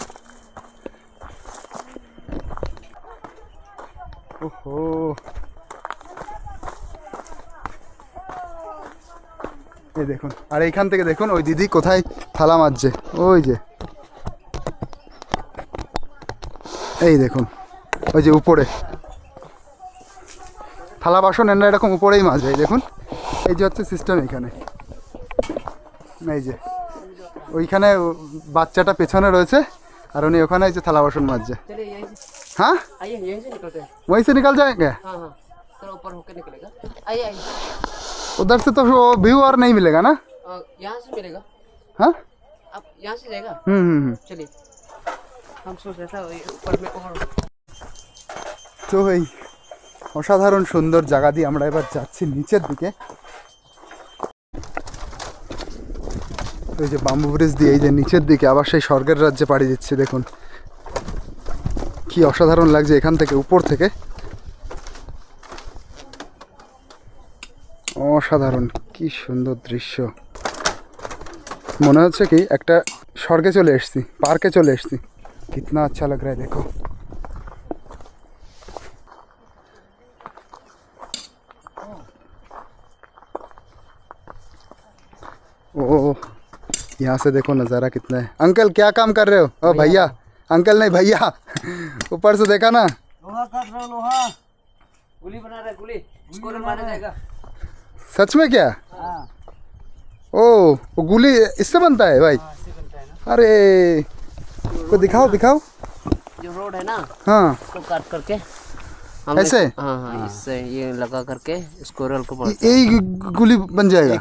ওহো, এই দেখুন। আর এইখান থেকে দেখুন ওই দিদি কোথায় থালা মাজছে, ওই যে, এই দেখুন ওই যে উপরে থালা বাসন এনে এরকম উপরেই মাজে। এই দেখুন, এই যে হচ্ছে সিস্টেম এখানে। এই যে ওইখানে বাচ্চাটা পেছনে রয়েছে, আর উনি ওখানে এই যে থালা বাসন মাজছে। चलिए यहीं से हाँ, आइए, यहीं से निकलते हैं। वहीं से निकल जाएंगे। हाँ हाँ, थोड़ा ऊपर होकर निकलेगा। आइए आइए, उधर से तो वो व्यू और नहीं मिलेगा ना? यहाँ से मिलेगा। हाँ, आप यहाँ से जाएगा। चलिए, हम सोच रहे थे ऊपर में और। তো এই অসাধারণ সুন্দর জায়গা দিয়ে আমরা এবার যাচ্ছি নিচের দিকে। ওই যে বাম্বু ব্রিজ দিয়ে এই যে নিচের দিকে আবার সেই স্বর্গের রাজ্যে পাড়ি দিচ্ছি। দেখুন কি অসাধারণ লাগছে এখান থেকে, উপর থেকে অসাধারণ, কি সুন্দর দৃশ্য। মনে হচ্ছে কি একটা স্বর্গে চলে এসেছি, পার্কে চলে এসেছি। কিতনা আচ্ছা লাগ রা হ্যায় দেখো। ओ, यहाँ से देखो नज़ारा कितना है। अंकल क्या काम कर रहे हो? ओ भैया, अंकल नहीं भैया, ऊपर से देखा ना। लोहा काट रहा हूँ, लोहा गुली बना रहा है, गुली उसको मारा जाएगा। सच में क्या? हाँ, ओ, वो गुली इससे बनता है भाई? इससे बनता है ना। अरे को दिखाओ दिखाओ। जो रोड है ना, हाँ, उसको काट करके ऐसे? हाँ हाँ, इससे ये लगा करके स्कोरल को यही गुली बन जाएगा।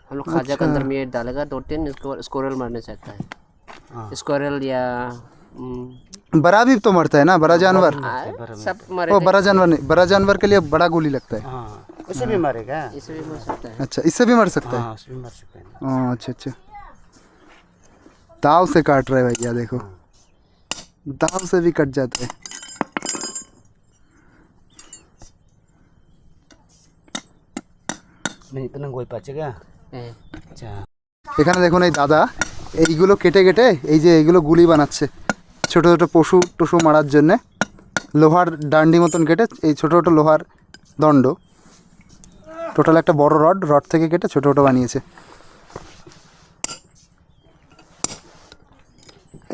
हम लोग खाजा के अंदर में ये डालेगा 2-3, इसको स्कोरल मारने से आता है। स्कोरल या बड़ा भी तो मरता है ना, बड़ा जानवर। सब मरे ओ बड़ा जानवर नहीं, बड़ा जानवर के लिए बड़ा गोली लगता है। उससे भी मरेगा। इससे भी मर सकता है। अच्छा, इससे भी मर सकता है। हाँ, उससे भी मर सकता है। अच्छा अच्छा, दाव से काट रहे भैया, देखो दाव से भी कट जाता है। नहीं इतना गोई पाचेगा। হ্যাঁ। अच्छा, এখানে দেখুন এই দাদা এইগুলো কেটে কেটে এই যে এইগুলো গুলি বানাচ্ছে, ছোট ছোট পশু টশু মারার জন্যে। লোহার ডান্ডি মতন কেটে এই ছোট ছোট লোহার দণ্ড, টোটাল একটা বড় রড থেকে কেটে ছোট ছোট বানিয়েছে।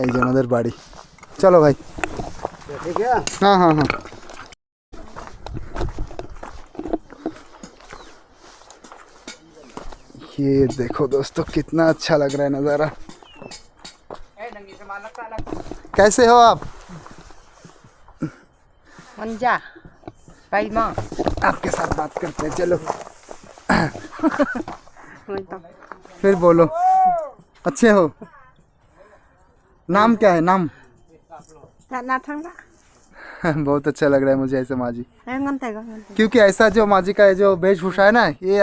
এই যে আমাদের বাড়ি। চলো ভাই। ठीक है। हाँ हाँ हाँ, ये देखो दोस्तों कितना अच्छा लग रहा है नज़ारा। कैसे हो आप? Manja. Paima. आपके साथ बात करते हैं, चलो। फिर बोलो, अच्छे हो? नाम क्या है नाम? ना थंगा बहुत अच्छा लग रहा है मुझे ऐसे माजी, ngân tay ngân क्योंकि ऐसा जो माजी का जो वेशभूषा है ना, ये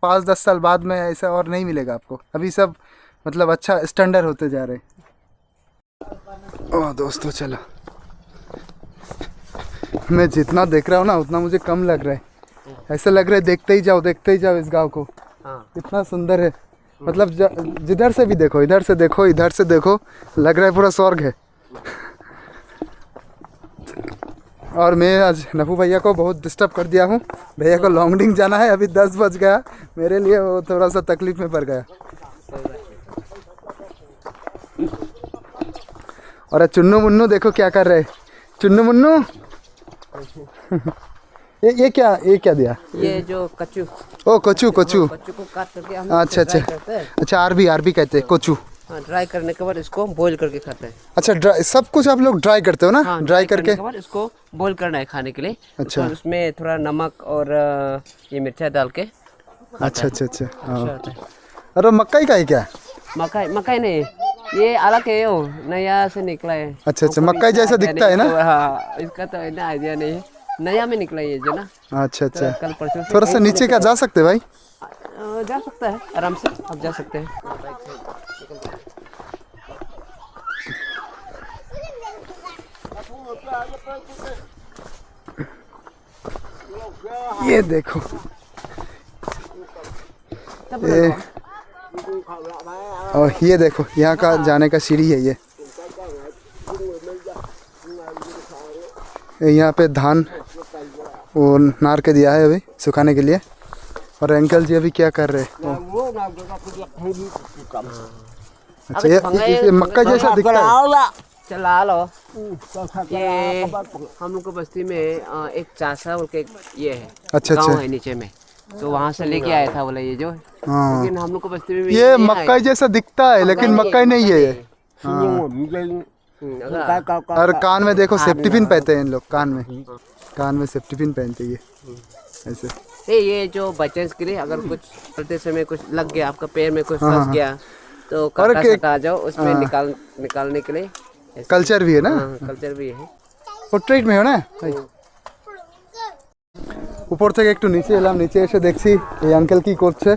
5-10 साल बाद में ऐसा और नहीं मिलेगा आपको। अभी सब मतलब अच्छा स्टैंडर्ड होते जा रहे हैं। ओह दोस्तों चलो, मैं जितना देख रहा हूँ ना उतना मुझे कम लग रहा है। ऐसा लग रहा है देखते ही जाओ इस गांव को। हाँ। इतना सुंदर है, मतलब जिधर से भी देखो, इधर से देखो, इधर से देखो, लग रहा है पूरा स्वर्ग है। और मैं आज नफू भैया को बहुत डिस्टर्ब कर दिया हूँ। भैया को लॉन्गडिंग जाना है, अभी 10 बज गया, मेरे लिए वो थोड़ा सा तकलीफ में पड़ गया। और चुन्नू मुन्नू देखो क्या कर रहे हैं, चुन्नू मुन्नू। ये क्या दिया? ये जो कच्चू ओ कोचू को काट करके हम अच्छा dry करते हैं। अच्छा, आरबी कहते हैं कोचू। हाँ, ड्राई करने के बाद इसको बॉईल करके खाते हैं। अच्छा, ड्राई सब कुछ आप लोग ड्राई करते हो ना? हाँ, ड्राई करके करने के बाद इसको बॉईल करना है खाने के लिए। अच्छा। तो उसमें थोड़ा नमक और ये मिर्चा डाल के अच्छा। अच्छा हाँ। होता है। अरे मक्कई का है क्या? मकाई नहीं, ये अलग है, यो नया से निकला है। अच्छा, हमको भी मक्कई इतना जैसा idea दिखता है नहीं, ना? तो हाँ, इसका तो इतना आइडिया नहीं है, नया में निकला ये जो ना। अच्छा तो कल परसों से थोड़ा सा कहीं नीचे का जा सकते भाई? जा सकता है, आराम से आप जा सकते हैं। ये देखो, ये और ये देखो, यहाँ का जाने का सीढ़ी है ये। यहाँ पे धान वो नार के दिया है अभी सुखाने के लिए। और अंकल जी अभी क्या कर रहे हैं? अच्छा, ये मक्का जैसा दिखता है। चला लो, ये हम लोग को बस्ती में एक चासा बोल के ये है, अच्छा। गाँव है नीचे में, तो वहाँ से लेके आया था बोला ये जो। हाँ, लेकिन हम लोग को बस्ती में ये मक्का जैसा दिखता है लेकिन मक्का नहीं है ये। अगर और कान में देखो सेफ्टी पिन पहनते हैं इन लोग, कान में सेफ्टी पिन पहनते हैं ये ऐसे। ये जो बच्चे के लिए अगर कुछ करते समय कुछ लग गया, आपका पैर में कुछ फंस गया, तो काटा सटा आ जाओ उसमें निकालने के लिए कल्चर भी है ना? कल्चर भी है। পোর্ট্রেট মেয়ে না উপর থেকে একটু নিচে এলাম, নিচে এসে দেখছি এই আঙ্কেল কি করছে।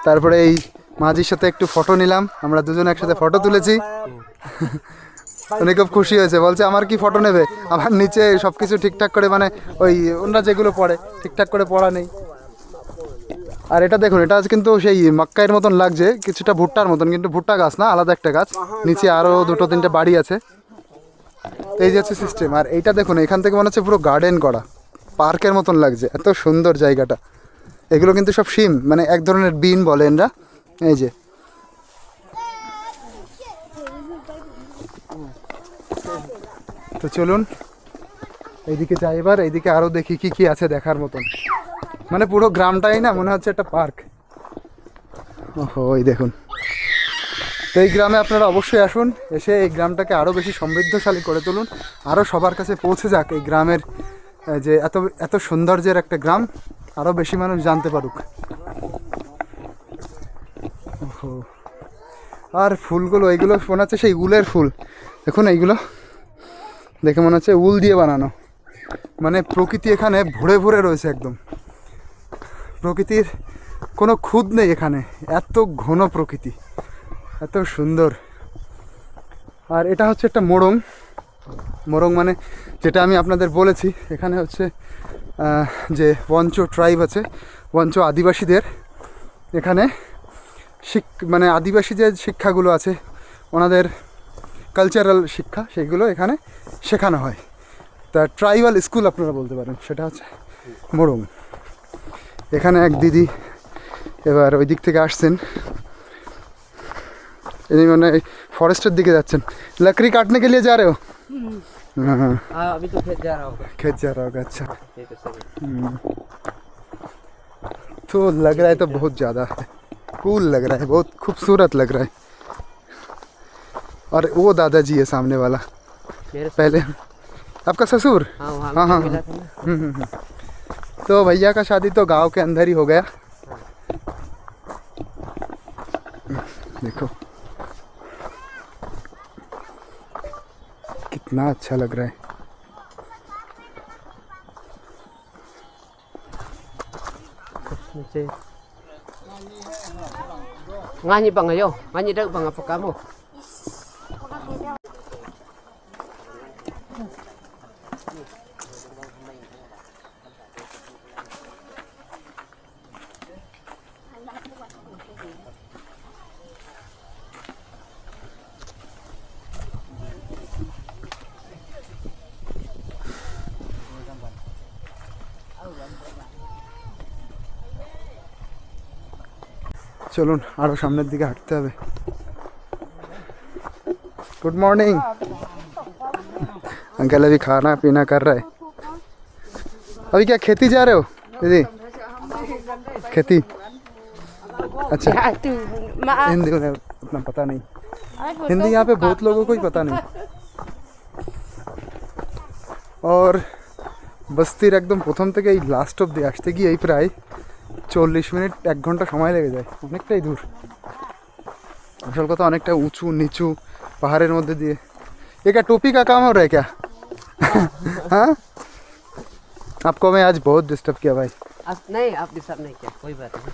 তারপরে এই মাঝির সাথে একটু ফটো নিলাম, আমরা দুজন একসাথে ফটো তুলেছি। উনি খুব খুশি হয়েছে, বলছে আমার কি ফটো নেবে, আমার নিচে সব কিছু ঠিকঠাক করে, মানে ওই ওনারা যেগুলো পড়ে ঠিকঠাক করে পড়া নেই। আর এটা দেখুন, এটা কিন্তু সেই মক্কাইয়ের মতন লাগছে, কিছুটা ভুট্টার মতন, কিন্তু ভুট্টা গাছ না, আলাদা একটা গাছ। নিচে আরও 2-3টে বাড়ি আছে। এই যে হচ্ছে সিস্টেম। আর এইটা দেখুন, এখান থেকে মনে হচ্ছে পুরো গার্ডেন করা, পার্কের মতন লাগছে, এত সুন্দর জায়গাটা। এগুলো কিন্তু সব শিম, মানে এক ধরনের বিন বলে এরা। এই যে তো চলুন এইদিকে যাই এবার, এইদিকে আরও দেখি কি কি আছে দেখার মতন। মানে পুরো গ্রামটাই না মনে হচ্ছে একটা পার্ক। ওহো, এই দেখুন। তো এই গ্রামে আপনারা অবশ্যই আসুন, এসে এই গ্রামটাকে আরও বেশি সমৃদ্ধশালী করে তুলুন, আরও সবার কাছে পৌঁছে যাক এই গ্রামের যে এত সৌন্দর্যের একটা গ্রাম, আরও বেশি মানুষ জানতে পারুক। ওহো, আর ফুলগুলো, এইগুলো মনে হচ্ছে সেই উলের ফুল। দেখুন এইগুলো দেখে মনে হচ্ছে উল দিয়ে বানানো। মানে প্রকৃতি এখানে ভরে ভরে রয়েছে একদম, প্রকৃতির কোনো খুঁত নেই এখানে, এত ঘন প্রকৃতি, এত সুন্দর। আর এটা হচ্ছে একটা মোরং মানে যেটা আমি আপনাদের বলেছি, এখানে হচ্ছে যে ওয়াঞ্চ ট্রাইব আছে, ওয়াঞ্চ আদিবাসীদের এখানে মানে আদিবাসী যে শিক্ষাগুলো আছে, ওনাদের কালচারাল শিক্ষা, সেগুলো এখানে শেখানো হয়। তা ট্রাইবাল স্কুল আপনারা বলতে পারেন, সেটা হচ্ছে মোরং। এখানে এক দিদি এবার ওই দিক থেকে আসছেন, इन्हीं मैंने फॉरेस्टर दिखे जाते हैं। लकड़ी काटने के लिए जा रहे हो? हाँ, अभी तो खेत जा रहा होगा। खेत जा रहा होगा, अच्छा। ठीक है, सही। तो लग रहा है तो बहुत ज़्यादा कूल लग रहा है, बहुत खूबसूरत लग रहा है। और वो दादाजी है सामने वाला, मेरे पहले आपका ससुर? हाँ, हाँ, हाँ, मिला था ना। तो भैया का शादी तो गांव के अंदर ही हो गया। देखो कितना अच्छा लग रहा है। Ngani bang ayo, ngani dak bang apa kamu? চলুন আরো সামনের দিকে হাঁটতে হবে। Good morning. अंकल अभी खाना पीना कर रहे हैं। अभी क्या खेती जा रहे हो दीदी? खेती, अच्छा। हिंदी उन्हें उतना पता नहीं, हिंदी यहाँ पे बहुत लोगों को ही पता नहीं। और বস্তির একদম প্রথম থেকে এই লাস্ট অব্দি আসতে গিয়ে এই প্রায় 40 মিনিট 1 ঘন্টা সময় লেগে যায়, অনেকটাই দূর। আসল কথা অনেকটা উঁচু নিচু পাহাড়ের মধ্যে দিয়ে। ये क्या टोपी का काम हो रहा है क्या? हाँ, आपको मैं आज बहुत डिस्टर्ब किया भाई। नहीं, आप डिस्टर्ब नहीं किया, कोई बात नहीं।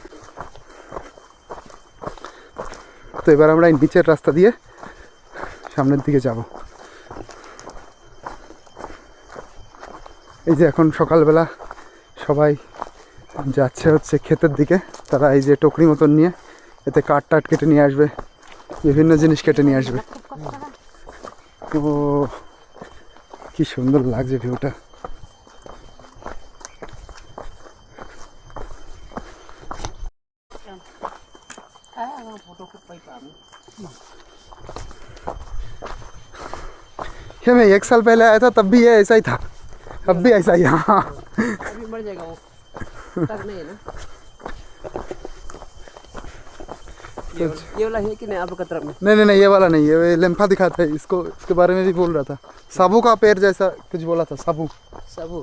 তো এবার আমরা এই নিচের রাস্তা দিয়ে সামনের দিকে যাব। এই যে এখন সকালবেলা সবাই যাচ্ছে হচ্ছে ক্ষেতের দিকে। তারা এই যে টকরি মতন নিয়ে এতে কাঠ টাট কেটে নিয়ে আসবে, বিভিন্ন জিনিস কেটে নিয়ে আসবে। ও কি সুন্দর লাগছে ভিউটা। ये मैं 1 साल पहले आया था तब भी ये ऐसा ही था, अब भी ऐसा ही। हाँ, अभी मर जाएगा वो, तक नहीं है ना। ये वाला है कि नहीं आप लोग का तरफ में? नहीं नहीं, ये वाला नहीं है, ये लिम्फा दिखाता है इसको, इसके बारे में भी बोल रहा था। साबू का पेड़ जैसा कुछ बोला था, साबू सबू,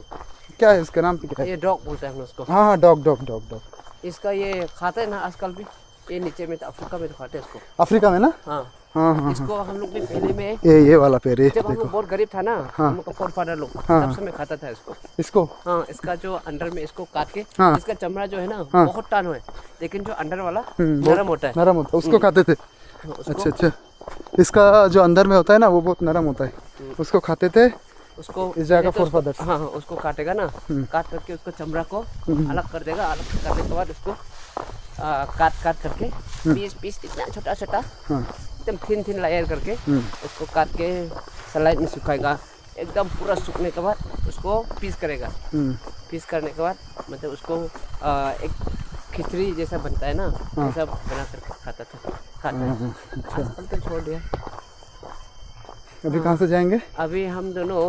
क्या है उसका नाम क्या है? ये डॉग बोलते हैं हम उसको। हाँ हाँ, डॉग डॉग डॉग डॉग। इसका ये खाते हैं ना आजकल भी, ये नीचे में तो अफ्रीका में तो खाते हैं इसको। अफ्रीका में ना? हाँ हाँ हाँ, इसको हम लोग भी पहले में ये वाला पेड़ है, जब हम देखो लोग बहुत गरीब था ना, हाँ। हम लोग का फादर लोग हाँ। तब समय खाता था इसको। इसको। हाँ, इसका जो अंदर में इसको काट के हाँ। इसका चमड़ा जो है ना हाँ। बहुत टान है, लेकिन जो अंदर वाला बहुत नरम होता है। नरम होता है, उसको खाते थे। उसको, अच्छा अच्छा, इसका जो अंदर में होता है ना वो बहुत नरम होता है, उसको खाते थे। उसको इस जगह नहीं तो for उसको- fathers। हाँ हाँ, उसको काटेगा ना, काट करके उसको चमड़ा को अलग कर देगा। अलग करने के बाद उसको काट काट करके पीस पीस इतना छोटा छोटा हाँ। एकदम थिन थिन लेयर करके उसको काट के सलाइड में सुखाएगा। एकदम पूरा सूखने के बाद उसको पीस करेगा। पीस करने के बाद मतलब उसको एक खिचड़ी जैसा बनता है ना, वैसा बना करके खाता था। आजकल तो छोड़ दिया। अभी कहाँ से जाएंगे? अभी हम दोनों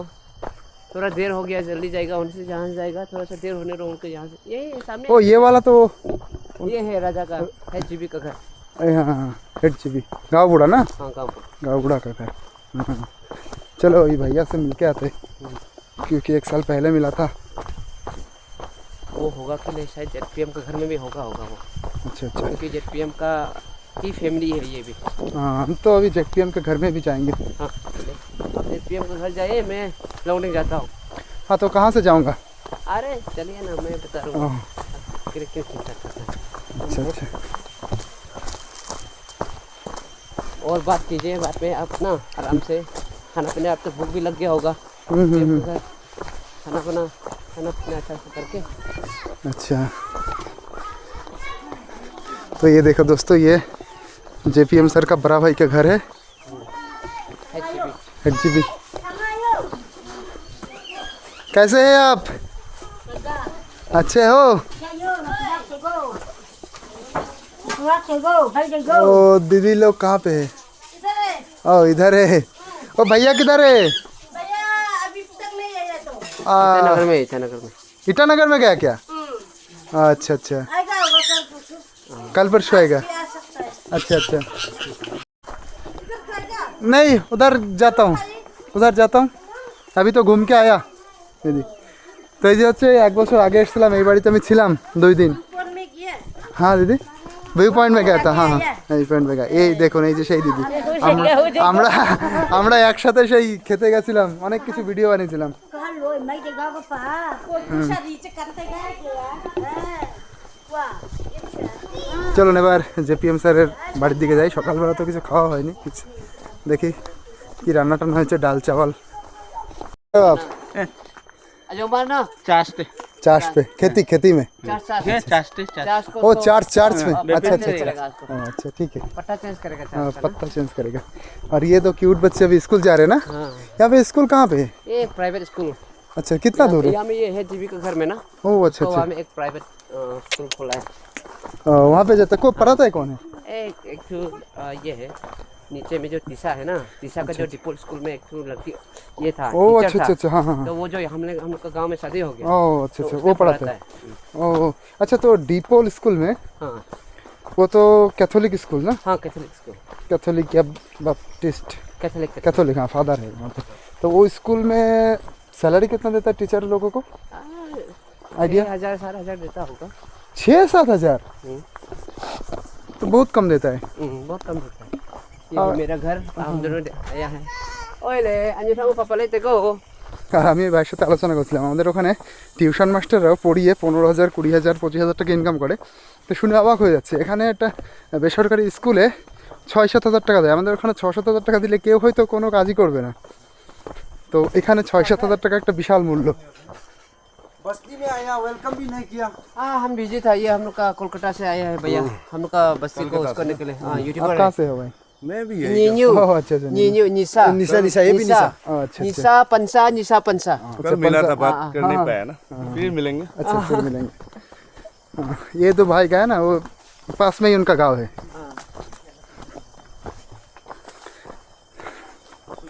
थोड़ा देर हो गया, जल्दी जाएगा उनसे जहाँ से जाएगा, थोड़ा सा देर होने दो उनके यहाँ से। ये सामने ओ ये वाला तो ये है राजा का है, जीबी का घर। हाँ, हेड जीबी गाँव बूढ़ा ना, हाँ गाँव। गाँव बूढ़ा का घर। हाँ। चलो ये भैया से मिल के आते, क्योंकि 1 साल पहले मिला था। वो होगा कि नहीं, शायद जेडपीएम का घर में भी होगा वो। अच्छा अच्छा, क्योंकि जेडपीएम का की फैमिली है ये भी। हाँ हम तो अभी जेडपीएम के घर में भी जाएंगे। हाँ, जेडपीएम का घर जाइए, मैं लौटने जाता हूँ। हाँ तो कहाँ से जाऊँगा? अरे चलिए ना, मैं बता रहा हूँ। क्यों चिंता करते हैं? अच्छा अच्छा, और बात कीजिए, बात में आप ना आराम से खाना पीना, आप तो भूख भी लग गया होगा। खाना पीना अच्छा से करके। अच्छा तो ये देखो दोस्तों, ये जेपीएम सर का बड़ा भाई का घर है, हेड जीबी। कैसे हैं आप? अच्छे हो? ओ दीदी लोग कहाँ पे है? ओ इधर है। ओ भैया किधर है? ईटानगर में, ईटानगर में। ईटानगर में गया क्या? अच्छा अच्छा, कल परसों आएगा। अच्छा अच्छा, नहीं उधर जाता हूँ, उधर जाता हूँ। अभी तो घूम के आया দিদি। তো এই যে হচ্ছে 1 বছর আগে এসেছিলাম এই বাড়িতে, আমি ছিলাম 2 দিন। হ্যাঁ দিদি, व्यू पॉइंट में गया था हाँ हाँ व्यू पॉइंट में गया এই দেখুন এই যে সেই দিদি আমরা আমরা একসাথে সেই খেতে গেছিলাম অনেক কিছু ভিডিও বানিয়েছিলাম চলুন এবার জেপিএম স্যারের বাড়ির দিকে যাই সকালবেলা তো কিছু খাওয়া হয়নি দেখি কি রান্না টান্না হয়েছে ডাল চাওয়াল जो मारना चार्ज पे चार्ज पे खेती में चार्ज को ओ चार्ज में अच्छा अच्छा करेगा उसको। अच्छा ठीक है पट्टा चेंज करेगा हाँ चार्ज का पत्ता चेंज करेगा और ये तो क्यूट बच्चे अभी स्कूल जा रहे हैं ना ना। हाँ यहाँ पे स्कूल कहाँ पे है ये प्राइवेट स्कूल अच्छा कितना दूर है यहाँ में ये है जीवी का घर में ना ओ अच्छा तो अच्छा वहाँ में एक प्राइवेट स्कूल खोला है वहाँ पे जाता कोई पढ़ाता है कौन है एक तो ये है नीचे में जो तीसा है ना तीसा का जो डिपोल स्कूल में एक तो लड़की ये था ओ टीचर अच्छा था। अच्छा अच्छा हाँ हाँ हाँ तो वो जो हम लोग का गांव में शादी हो गया ओ अच्छा तो अच्छा उसमें वो पढ़ाता है ओ अच्छा तो डीपोल स्कूल में हाँ वो तो कैथोलिक स्कूल ना हाँ कैथोलिक स्कूल कैथोलिक या बैप्टिस्ट कैथोलिक कैथोलिक हाँ फादर है वहाँ पे तो वो स्कूल में सैलरी कितना देता है टीचर लोगों को आइडिया 6,000-7,000 देता होगा 6-7 हज़ार हम्म। तो बहुत कम देता है बहुत कम देता है ये मेरा घर हम दोनों आया है ओले अंजू ठाकुर पापा लेते को আর আমি ভাইয়ের সাথে আলোচনা করছিলাম আমাদের ওখানে টিউশন মাস্টাররাও পড়িয়ে 15,000 20,000 25,000 টাকা ইনকাম করে তো শুনে অবাক হয়ে যাচ্ছে এখানে একটা বেসরকারি স্কুলে 6-7 হাজার টাকা দেয় আমাদের ওখানে 6-7 হাজার টাকা দিলে কেউ হয়তো কোনো কাজই করবে না তো এখানে 6-7 হাজার টাকা একটা বিশাল মূল্য बस्ती में आया वेलकम भी नहीं किया हाँ हम बिजी था ये हम लोग का कोलकाता से आया है भैया हम लोग का बस्ती को उसको निकले हाँ आप यूट्यूबर कहाँ से हो भाई मैं भी न्यू ओह अच्छा अच्छा न्यू निशा निशा ये भी निशा ओह, अच्छा अच्छा निशा पंसा कल मिला था बात हाँ, कर नहीं पाया ना फिर मिलेंगे अच्छा फिर मिलेंगे हाँ, ये तो भाई का है ना वो पास में ही उनका गांव है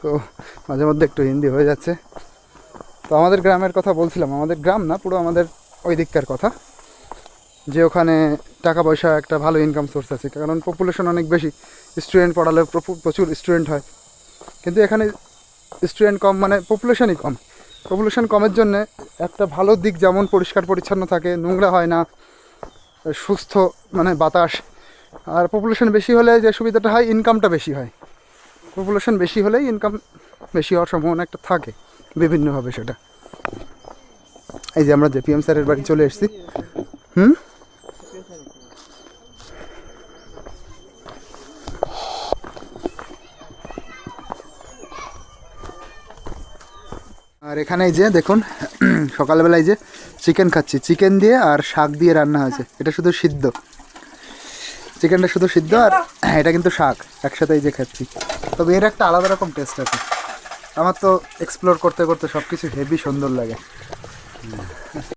তো মাঝে মধ্যে একটু হিন্দি হয়ে যাচ্ছে তো আমাদের গ্রামের কথা বলছিলাম আমাদের গ্রাম না পুরো আমাদের ওই দিককার কথা যে ওখানে টাকা পয়সা একটা ভালো ইনকাম সোর্স আছে কারণ পপুলেশন অনেক বেশি স্টুডেন্ট পড়ালে প্রচুর স্টুডেন্ট হয় কিন্তু এখানে স্টুডেন্ট কম মানে পপুলেশনই কম পপুলেশন কমের জন্য একটা ভালো দিক যেমন পরিষ্কার পরিচ্ছন্ন থাকে নোংরা হয় না সুস্থ মানে বাতাস আর পপুলেশন বেশি হলে যে সুবিধাটা হয় ইনকামটা বেশি হয় পপুলেশন বেশি হলেই ইনকাম বেশি হওয়ার সম্ভাবনা একটা থাকে বিভিন্নভাবে সেটা এই যে আমরা জেপিএম স্যারের বাড়ি চলে এসেছি আর এখানে এই যে দেখুন সকালবেলায় যে চিকেন খাচ্ছি চিকেন দিয়ে আর শাক দিয়ে রান্না হয়েছে এটা শুধু সিদ্ধ চিকেনটা শুধু সিদ্ধ আর এটা কিন্তু শাক একসাথে এই যে খাচ্ছি তবে এর একটা আলাদা রকম টেস্ট আছে আমার তো এক্সপ্লোর করতে করতে সব কিছু হেভি সুন্দর লাগে